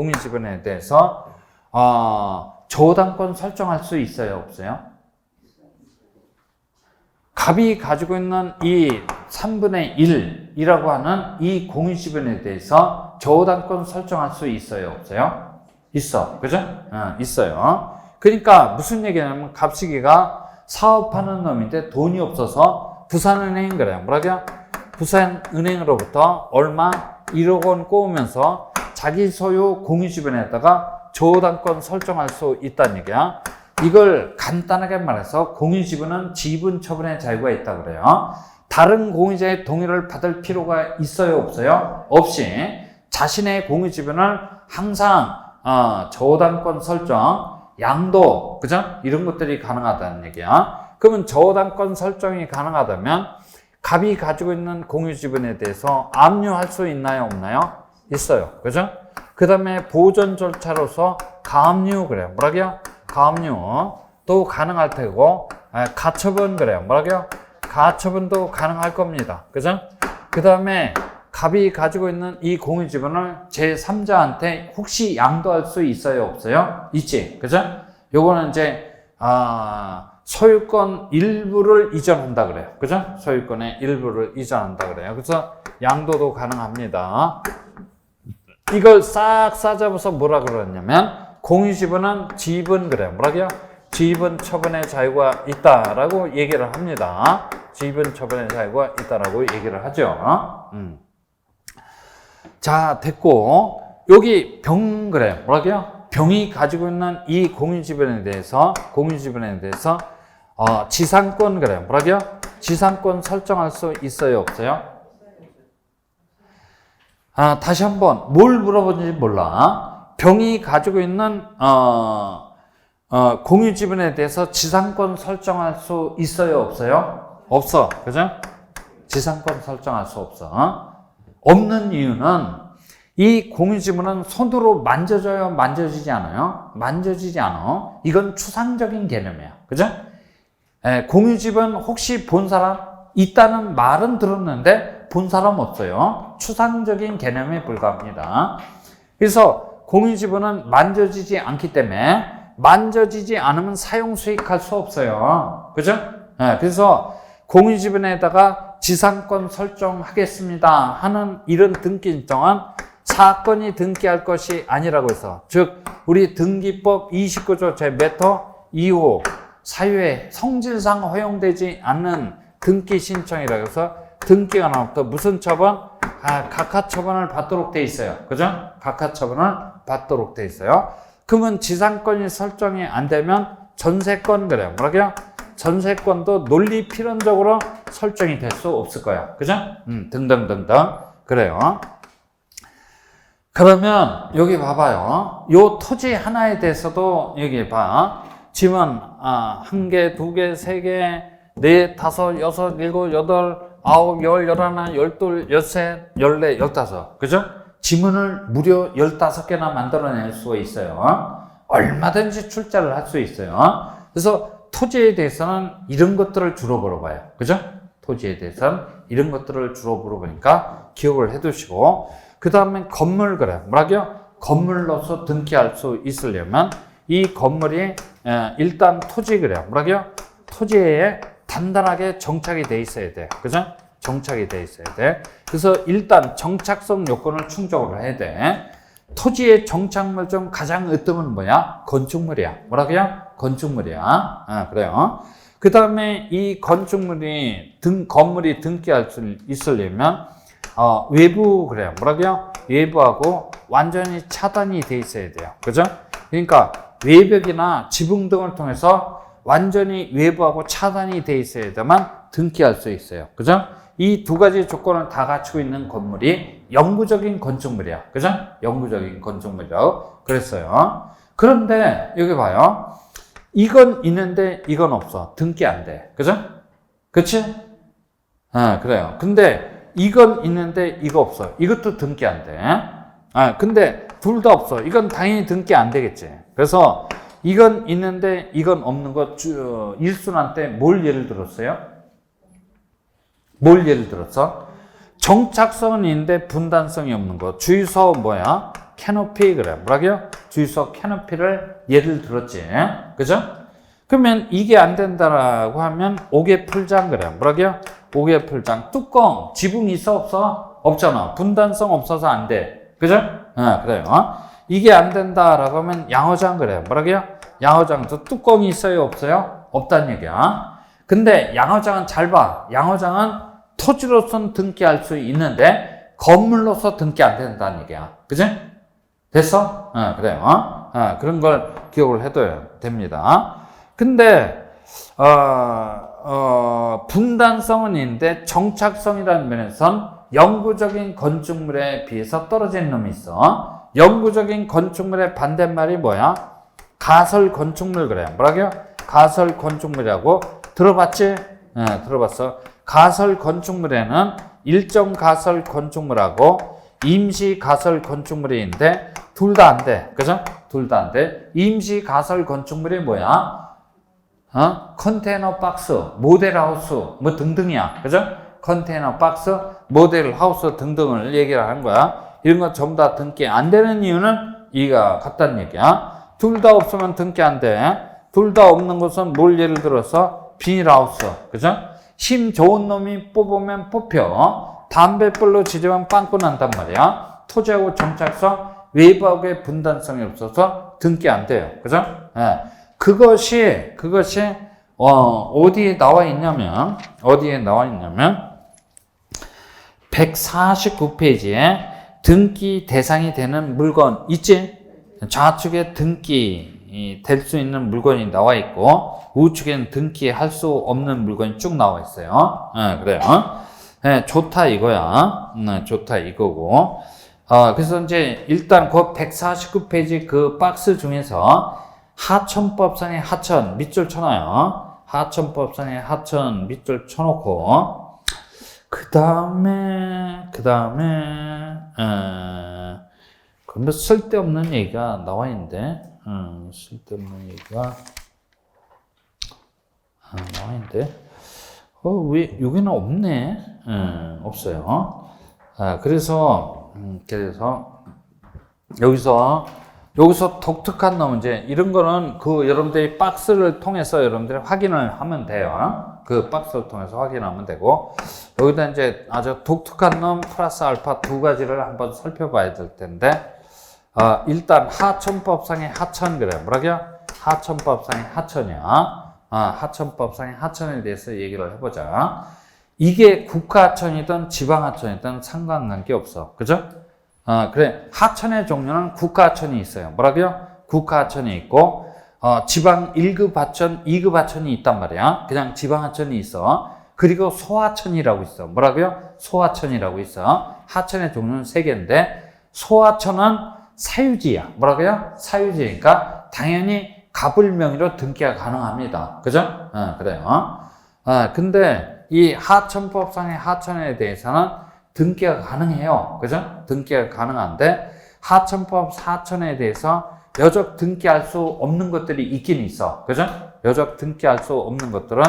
저당권 설정할 수 있어요? 없어요? 갑이 가지고 있는 이 3분의 1이라고 하는 이 공유지분에 대해서 저당권 설정할 수 있어요? 없어요? 있어. 그죠? 있어요. 그러니까 무슨 얘기냐면 갑식이가 사업하는 놈인데 돈이 없어서 부산은행 그래요. 뭐라고요? 부산은행으로부터 얼마 1억 원 꼬우면서 자기 소유 공유지분에다가 저당권 설정할 수 있다는 얘기야. 이걸 간단하게 말해서 공유지분은 지분 처분의 자유가 있다 그래요. 다른 공유자의 동의를 받을 필요가 있어요? 없어요? 없이 자신의 공유지분을 항상 저당권 설정, 양도, 그죠? 이런 것들이 가능하다는 얘기야. 그러면 저당권 설정이 가능하다면 갑이 가지고 있는 공유지분에 대해서 압류할 수 있나요? 없나요? 있어요. 그죠? 그 다음에 보존 절차로서 가압류 그래요. 뭐라고요? 가압류도 가능할 테고, 가처분 그래요. 뭐라고요? 가처분도 가능할 겁니다. 그죠? 그 다음에 갑이 가지고 있는 이 공유지분을 제3자한테 혹시 양도할 수 있어요? 없어요? 있지. 그죠? 요거는 이제, 소유권 일부를 이전한다 그래요. 그죠? 소유권의 일부를 이전한다 그래요. 그래서 양도도 가능합니다. 이걸 싹 싸잡아서 뭐라 그러냐면, 공유지분은 지분 그래요. 뭐라고요? 지분 처분의 자유가 있다라고 얘기를 합니다. 지분 처분의 자유가 있다라고 얘기를 하죠. 자, 됐고, 여기 병 그래요. 뭐라고요? 병이 가지고 있는 이 공유지분에 대해서 지상권 그래요. 뭐라고요? 지상권 설정할 수 있어요? 없어요? 다시 한번 뭘 물어보는지 몰라. 병이 가지고 있는 공유지분에 대해서 지상권 설정할 수 있어요? 없어요? 없어. 그죠? 지상권 설정할 수 없어. 없는 이유는 이 공유지분은 손으로 만져져요? 만져지지 않아요? 만져지지 않아. 이건 추상적인 개념이야. 그죠? 공유지분 혹시 본 사람? 있다는 말은 들었는데 본 사람 없어요. 추상적인 개념에 불과합니다. 그래서 공유지분은 만져지지 않기 때문에 만져지지 않으면 사용 수익할 수 없어요. 그죠? 그래서 공유지분에다가 지상권 설정하겠습니다 하는 이런 등기 신청은 사건이 등기할 것이 아니라고 해서, 즉 우리 등기법 29조 제1호 2호 사유에 성질상 허용되지 않는 등기 신청이라고 해서 등기가 나오부터 무슨 처분? 각하처분을 받도록 돼 있어요. 그죠? 각하처분을 받도록 돼 있어요. 그러면 지상권이 설정이 안 되면 전세권 그래요. 뭐라고요? 전세권도 논리 필연적으로 설정이 될 수 없을 거야. 그죠? 등등등등. 그래요. 그러면 여기 봐봐요. 요 토지 하나에 대해서도 여기 봐. 지문 1개, 2개, 3개, 4, 5, 6, 7, 8, 9, 10, 11, 12, 13, 14, 15. 그죠? 지문을 무려 15개나 만들어낼 수가 있어요. 얼마든지 출자를 할 수 있어요. 그래서 토지에 대해서는 이런 것들을 주로 물어봐요. 그죠? 토지에 대해서는 이런 것들을 주로 물어보니까 기억을 해 두시고, 그 다음에 건물 그래요. 뭐라고요? 건물로서 등기할 수 있으려면 이 건물이 일단 토지 그래요. 뭐라고요? 토지에 단단하게 정착이 돼 있어야 돼요. 그죠? 정착이 돼 있어야 돼. 그래서 일단 정착성 요건을 충족을 해야 돼. 토지의 정착물 중 가장 으뜸은 뭐야? 건축물이야. 뭐라고요? 건축물이야. 그래요. 그 다음에 이 건축물이 건물이 등기할 수 있으려면 외부 그래요. 뭐라고요? 외부하고 완전히 차단이 돼 있어야 돼요. 그죠? 그러니까 외벽이나 지붕 등을 통해서 완전히 외부하고 차단이 돼 있어야만 등기할 수 있어요. 그죠? 이 두 가지 조건을 다 갖추고 있는 건물이 영구적인 건축물이야. 그죠? 영구적인 건축물이라고 그랬어요. 그런데 여기 봐요. 이건 있는데 이건 없어. 등기 안 돼. 그죠? 그치? 그래요. 근데 이건 있는데 이거 없어. 이것도 등기 안 돼. 근데 둘 다 없어. 이건 당연히 등기 안 되겠지. 그래서 이건 있는데 이건 없는 거 일순환 때 뭘 예를 들었어요? 뭘 예를 들었어? 정착성은 있는데 분단성이 없는 거. 주유소 뭐야? 캐노피 그래. 뭐라고요? 주유소 캐노피를 예를 들었지. 그죠? 그러면 이게 안 된다라고 하면 옥외 풀장 그래. 뭐라고요? 오개풀장 뚜껑 지붕 있어 없어? 없잖아. 분단성 없어서 안 돼. 그죠? 그래요. 이게 안 된다라고 하면 양어장 그래요. 뭐라고요? 양어장도 뚜껑이 있어요 없어요? 없다는 얘기야. 근데 양어장은 잘 봐. 양어장은 토지로서는 등기할 수 있는데 건물로서 등기 안 된다는 얘기야. 그지? 됐어? 그래요. 그런 걸 기억을 해둬야 됩니다. 근데 분단성은 있는데 정착성이라는 면에선 영구적인 건축물에 비해서 떨어진 놈이 있어. 영구적인 건축물의 반대말이 뭐야? 가설 건축물 그래요. 뭐라고요? 가설 건축물이라고 들어봤지? 들어봤어. 가설 건축물에는 일정 가설 건축물하고 임시 가설 건축물이 있는데 둘 다 안 돼. 그죠? 둘 다 안 돼. 임시 가설 건축물이 뭐야? 컨테이너 박스, 모델 하우스, 뭐 등등이야. 그죠? 컨테이너 박스, 모델 하우스 등등을 얘기를 하는 거야. 이런 거 전부 다 등기 안 되는 이유는 이가 같다는 얘기야. 둘 다 없으면 등기 안 돼. 둘 다 없는 것은 뭘 예를 들어서 비닐하우스. 그죠? 힘 좋은 놈이 뽑으면 뽑혀. 담뱃불로 지지면 빵꾸 난단 말이야. 토지하고 정착성, 외부하고의 분단성이 없어서 등기 안 돼요. 그죠? 그것이 어디에 나와 있냐면 149페이지에 등기 대상이 되는 물건 있지? 좌측에 등기 될 수 있는 물건이 나와 있고 우측에는 등기할 수 없는 물건이 쭉 나와 있어요. 그래요. 좋다 이거야. 좋다 이거고. 그래서 이제 일단 그 149페이지 그 박스 중에서 하천법상의 하천 밑줄 쳐놔요. 하천법상의 하천 밑줄 쳐놓고 그 다음에 그러면 쓸데없는 얘기가 나와 있는데 쓸데없는 얘기가 나와 있는데 왜 여기는 없네. 없어요. 그래서 여기서 독특한 놈 이제 이런 거는 그 여러분들이 박스를 통해서 여러분들이 확인을 하면 돼요. 그 박스를 통해서 확인하면 되고 여기다 이제 아주 독특한 놈 플러스 알파 두 가지를 한번 살펴봐야 될 텐데 일단 하천법상의 하천 그래. 뭐라고요? 하천법상의 하천이야. 하천법상의 하천에 대해서 얘기를 해보자. 이게 국가하천이든 지방하천이든 상관관계 없어. 그죠? 그래. 하천의 종류는 국가하천이 있어요. 뭐라고요? 국가하천이 있고, 지방 1급 하천, 2급 하천이 있단 말이야. 그냥 지방하천이 있어. 그리고 소하천이라고 있어. 뭐라고요? 소하천이라고 있어. 하천의 종류는 3개인데, 소하천은 사유지야. 뭐라고요? 사유지니까, 당연히 갑을 명의로 등기가 가능합니다. 그죠? 그래요. 근데 이 하천법상의 하천에 대해서는 등기가 가능해요. 그죠? 등기가 가능한데 하천법 하천에 대해서 여적 등기할 수 없는 것들이 있긴 있어. 그죠? 여적 등기할 수 없는 것들은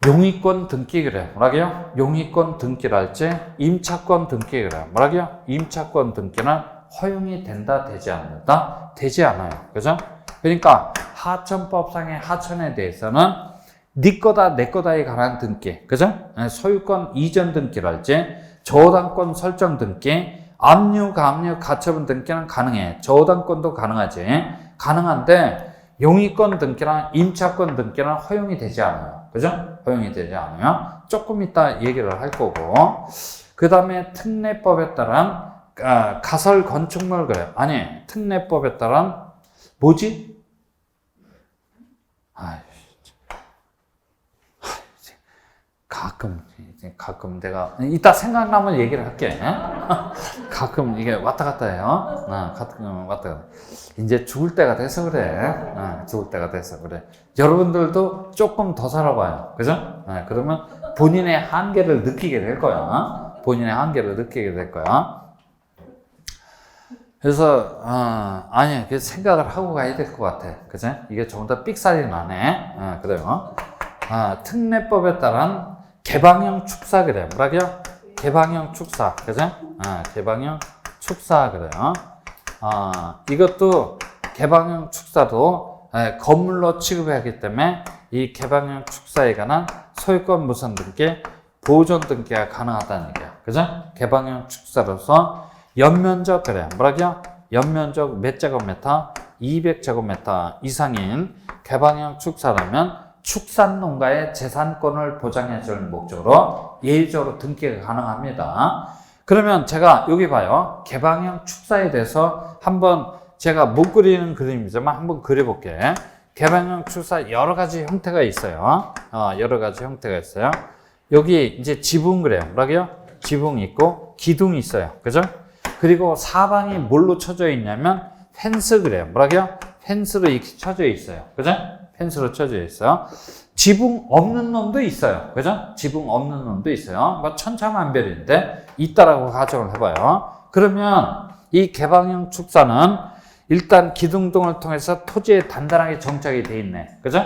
용의권 등기 그래. 뭐라고요? 용의권 등기랄지 임차권 등기 그래. 뭐라고요? 임차권 등기는 허용이 된다, 되지 않는다? 되지 않아요. 그죠? 그러니까 하천법상의 하천에 대해서는 네 거다 내 거다에 관한 등기. 그죠? 소유권 이전 등기랄지 저당권 설정 등기, 압류, 가압류, 가처분 등기는 가능해. 저당권도 가능하지. 가능한데 용의권 등기랑 임차권 등기는 허용이 되지 않아요. 그죠? 허용이 되지 않아요. 조금 이따 얘기를 할 거고. 그 다음에 특례법에 따른 가설 건축물 그래. 아니, 특례법에 따른 뭐지? 가끔 내가 이따 생각나면 얘기를 할게. 가끔 이게 왔다 갔다 해요. 가끔 왔다 갔다. 이제 죽을 때가 돼서 그래. 죽을 때가 돼서 그래. 여러분들도 조금 더 살아봐요. 그죠? 그러면 본인의 한계를 느끼게 될 거야. 본인의 한계를 느끼게 될 거야. 그래서 아니 그 생각을 하고 가야 될 것 같아. 그죠? 이게 조금 더 삑살이 나네. 그래요. 특례법에 따른 개방형 축사 그래요. 뭐라고요? 개방형 축사. 그죠? 개방형 축사 그래요. 이것도 개방형 축사도 건물로 취급하기 때문에 이 개방형 축사에 관한 소유권 무슨 등기, 보존 등기가 가능하다는 얘기야. 그죠? 개방형 축사로서 연면적, 그래. 뭐라고요? 연면적 몇 제곱미터? 200제곱미터 이상인 개방형 축사라면 축산농가의 재산권을 보장해 줄 목적으로 예외적으로 등기가 가능합니다. 그러면 제가 여기 봐요. 개방형 축사에 대해서 한번 제가 못 그리는 그림이지만 한번 그려볼게. 개방형 축사 여러 가지 형태가 있어요. 여러 가지 형태가 있어요. 여기 이제 지붕 그래요. 뭐라고요? 지붕이 있고 기둥이 있어요. 그죠? 그리고 사방이 뭘로 쳐져 있냐면 펜스 그래요. 뭐라고요? 펜스로 이렇게 쳐져 있어요. 그죠? 펜스로 쳐져 있어요. 지붕 없는 놈도 있어요. 그죠? 지붕 없는 놈도 있어요. 뭐 천차만별인데 있다라고 가정을 해봐요. 그러면 이 개방형 축사는 일단 기둥 등을 통해서 토지에 단단하게 정착이 돼 있네. 그죠?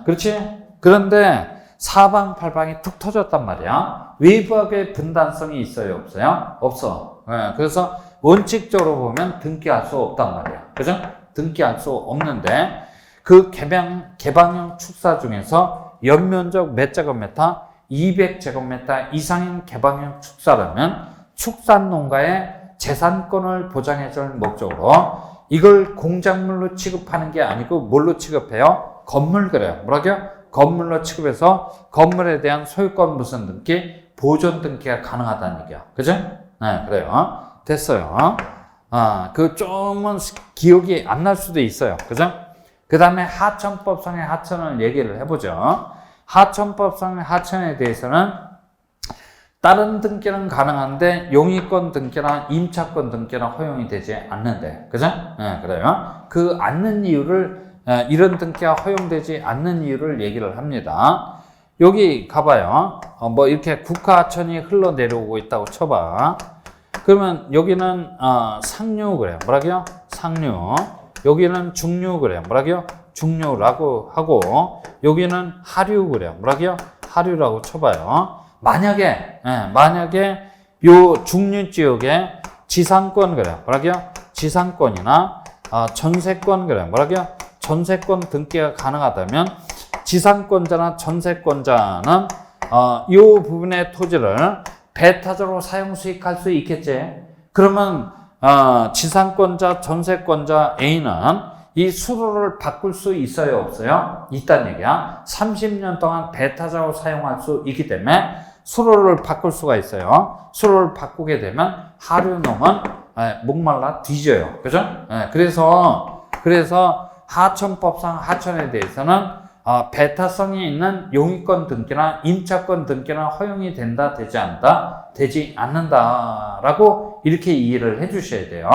그렇지? 그런데 사방팔방이 툭 터졌단 말이야. 외부하게 분단성이 있어요? 없어요? 없어. 그래서 원칙적으로 보면 등기할 수 없단 말이야. 그죠? 등기할 수 없는데 그 개방형 축사 중에서 연면적 몇 제곱미터? 200제곱미터 이상인 개방형 축사라면 축산농가의 재산권을 보장해 줄 목적으로 이걸 공작물로 취급하는 게 아니고 뭘로 취급해요? 건물 그래요. 뭐라고요? 건물로 취급해서 건물에 대한 소유권 무슨 등기, 보존 등기가 가능하다는 얘기야. 그죠? 네, 그래요. 됐어요. 그 좀은 기억이 안 날 수도 있어요. 그죠? 그 다음에 하천법상의 하천을 얘기를 해보죠. 하천법상의 하천에 대해서는 다른 등기는 가능한데 용의권 등기나 임차권 등기는 허용이 되지 않는데. 그죠? 네, 그래요. 그 않는 이유를 이런 등기가 허용되지 않는 이유를 얘기를 합니다. 여기 가봐요. 뭐 이렇게 국가하천이 흘러내려오고 있다고 쳐봐. 그러면 여기는 상류 그래요. 뭐라고요? 상류. 여기는 중류 그래요. 뭐라고요? 중류라고 하고 여기는 하류 그래요. 뭐라고요? 하류라고 쳐봐요. 만약에 요 중류 지역에 지상권 그래요. 뭐라고요? 지상권이나 전세권 그래요. 뭐라고요? 전세권 등기가 가능하다면 지상권자나 전세권자는 이 부분의 토지를 배타적으로 사용 수익할 수 있겠지. 그러면 지상권자, 전세권자 A는 이 수로를 바꿀 수 있어요? 없어요? 있다는 얘기야. 30년 동안 배타적으로 사용할 수 있기 때문에 수로를 바꿀 수가 있어요. 수로를 바꾸게 되면 하류놈은 목말라 뒤져요. 그죠? 그래서 하천법상 하천에 대해서는 배타성이 있는 용의권 등기나 임차권 등기나 허용이 된다, 되지 않는다, 되지 않는다라고 이렇게 이해를 해 주셔야 돼요.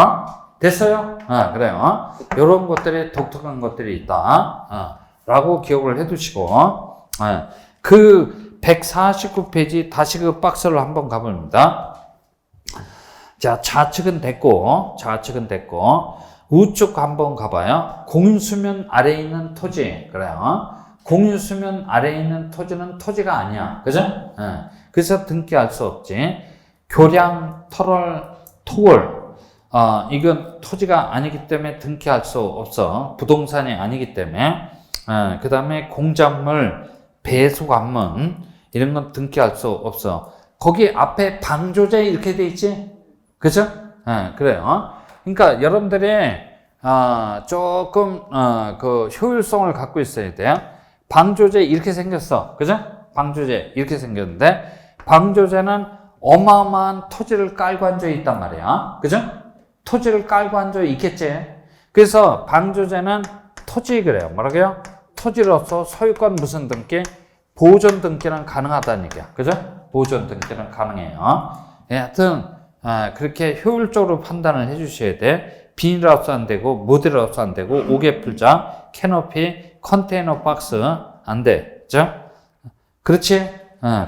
됐어요? 그래요. 이런 것들이 독특한 것들이 있다. 라고 기억을 해 두시고, 그 149페이지 다시 그 박스를 한번 가봅니다. 자, 좌측은 됐고, 우측 한번 가봐요. 공유수면 아래에 있는 토지. 그래요. 공유수면 아래에 있는 토지는 토지가 아니야. 그죠? 그래서 등기할 수 없지. 교량, 터널, 토월. 이건 토지가 아니기 때문에 등기할 수 없어. 부동산이 아니기 때문에. 그 다음에 공작물, 배수관문, 이런 건 등기할 수 없어. 거기 앞에 방조제 이렇게 돼 있지? 그죠? 그래요. 그러니까 여러분들이 조금 그 효율성을 갖고 있어야 돼요. 방조제 이렇게 생겼어. 그죠? 방조제 이렇게 생겼는데 방조제는 어마어마한 토지를 깔고 앉아 있단 말이야. 그죠? 토지를 깔고 앉아 있겠지. 그래서 방조제는 토지 그래요. 뭐라고요? 토지로서 소유권 무슨 등기, 보존 등기는 가능하다는 얘기야. 그죠? 보존 등기는 가능해요. 하여튼 그렇게 효율적으로 판단을 해 주셔야 돼. 비닐하우스 안 되고, 모델하우스 안 되고, 옥외풀장, 캐노피, 컨테이너 박스 안 돼. 그죠? 그렇지?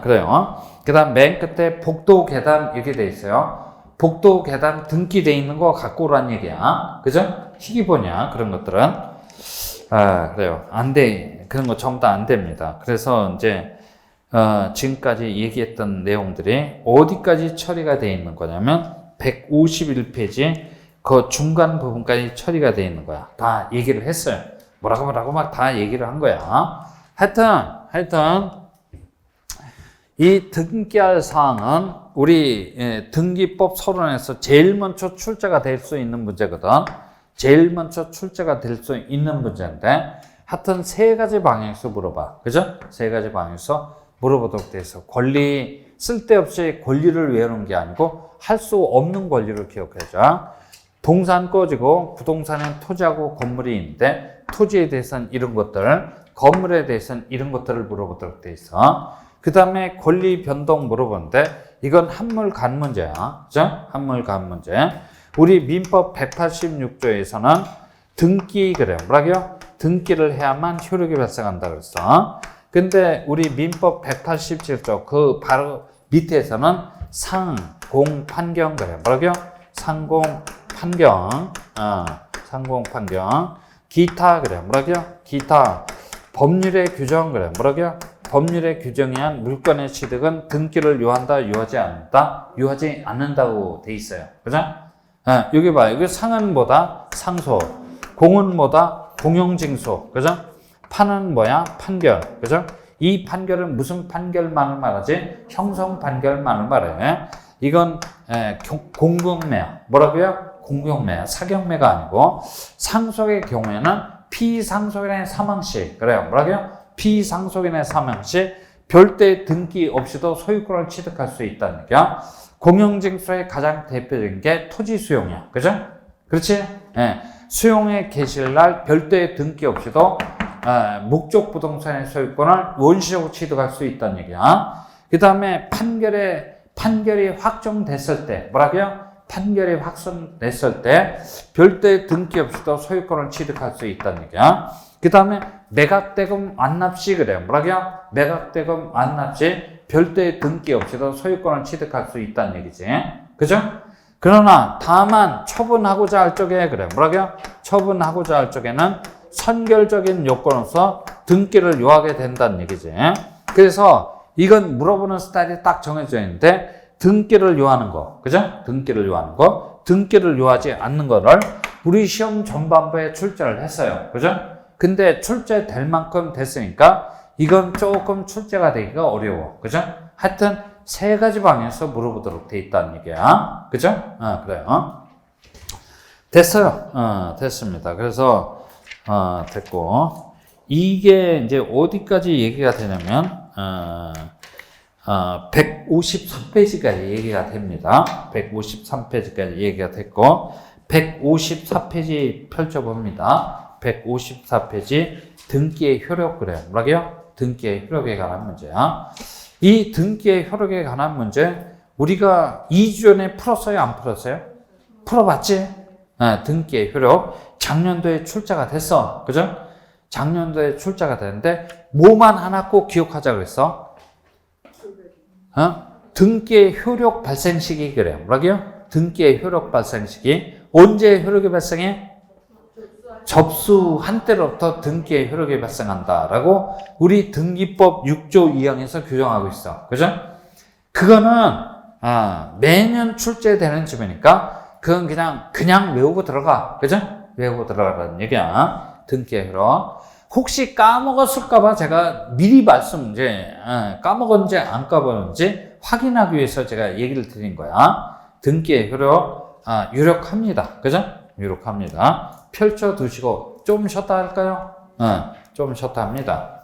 그래요. 그 다음 맨 끝에 복도 계단 이렇게 돼 있어요. 복도 계단 등기돼 있는 거 갖고 오란 얘기야. 그죠? 희귀보냐, 그런 것들은. 그래요. 안 돼. 그런 거 전부 다 안 됩니다. 그래서 이제, 지금까지 얘기했던 내용들이 어디까지 처리가 되어 있는 거냐면 151페이지 그 중간 부분까지 처리가 되어 있는 거야. 다 얘기를 했어요. 뭐라고 막 다 얘기를 한 거야. 하여튼 이 등기할 사항은 우리 등기법 서론에서 제일 먼저 출제가 될 수 있는 문제거든. 제일 먼저 출제가 될 수 있는 문제인데 하여튼 세 가지 방향에서 물어봐. 그죠? 세 가지 방향에서 물어보도록 돼 있어. 권리, 쓸데없이 권리를 외우는 게 아니고 할 수 없는 권리를 기억해줘. 동산 꺼지고 부동산엔 토지하고 건물이 있는데 토지에 대해서는 이런 것들, 건물에 대해서는 이런 것들을 물어보도록 돼 있어. 그 다음에 권리 변동 물어보는데 이건 한물간 문제야. 그죠? 한물간 문제. 우리 민법 186조에서는 등기, 그래요. 뭐라고요? 등기를 해야만 효력이 발생한다 그랬어. 근데 우리 민법 187조 그 바로 밑에서는 상공판경, 그래요. 뭐라고요? 상공판경, 상공판경. 기타, 그래요. 뭐라고요? 기타. 법률의 규정, 그래요. 뭐라고요? 법률의 규정에 의한 물건의 취득은 등기를 요한다, 요하지 않는다? 요하지 않는다고 돼 있어요. 그죠? 여기 봐요. 여기 상은 뭐다? 상소. 공은 뭐다? 공용징수. 그죠? 판은 뭐야? 판결. 그죠? 이 판결은 무슨 판결만을 말하지? 형성 판결만을 말해. 이건 공공매야. 뭐라고요? 공공매야. 사경매가 아니고 상속의 경우에는 피상속인의 사망 시, 그래요. 뭐라고요? 피상속인의 사망 시 별도의 등기 없이도 소유권을 취득할 수 있다는 얘기야. 공용징수의 가장 대표적인 게 토지 수용이야. 그죠? 그렇지? 수용에 계실 날 별도의 등기 없이도 목적 부동산의 소유권을 원시적으로 취득할 수 있다는 얘기야. 그 다음에 판결이 확정됐을 때, 뭐라고요? 판결이 확정됐을 때 별도의 등기 없이도 소유권을 취득할 수 있다는 얘기야. 그 다음에 매각대금 완납시, 그래요. 뭐라고요? 매각대금 완납시 별도의 등기 없이도 소유권을 취득할 수 있다는 얘기지. 그죠? 그러나 다만 처분하고자 할 적에, 그래요. 뭐라고요? 처분하고자 할 적에는 선결적인 요건으로서 등기를 요하게 된다는 얘기지. 그래서 이건 물어보는 스타일이 딱 정해져 있는데 등기를 요하는 거, 그죠? 등기를 요하는 거, 등기를 요하지 않는 거를 우리 시험 전반부에 출제를 했어요. 그죠? 근데 출제될 만큼 됐으니까 이건 조금 출제가 되기가 어려워. 그죠? 하여튼 세 가지 방향에서 물어보도록 돼 있다는 얘기야. 그죠? 그래요. 됐어요. 됐습니다. 그래서 됐고 이게 이제 어디까지 얘기가 되냐면 153페이지까지 얘기가 됩니다. 153페이지까지 얘기가 됐고 154페이지 펼쳐봅니다. 154페이지 등기의 효력, 그래요. 뭐라고요? 등기의 효력에 관한 문제야. 이 등기의 효력에 관한 문제 우리가 2주 전에 풀었어요? 안 풀었어요? 풀어봤지? 등기의 효력 작년도에 출제가 됐어. 그죠? 작년도에 출제가 됐는데 뭐만 하나 꼭 기억하자 그랬어? 등기의 효력 발생 시기, 그래요. 뭐라고요? 등기의 효력 발생 시기. 언제 효력이 발생해? 접수한 때로부터 등기의 효력이 발생한다라고 우리 등기법 6조 2항에서 규정하고 있어. 그죠? 그거는 매년 출제되는 지문이니까 그건 그냥 외우고 들어가. 그죠? 외우고 들어가라는 얘기야. 등기의 효력. 혹시 까먹었을까봐 제가 미리 까먹었는지 안 까먹었는지 확인하기 위해서 제가 얘기를 드린 거야. 등기의 효력, 유력합니다. 그죠? 유력합니다. 펼쳐 두시고 좀 쉬었다 할까요? 좀 쉬었다 합니다.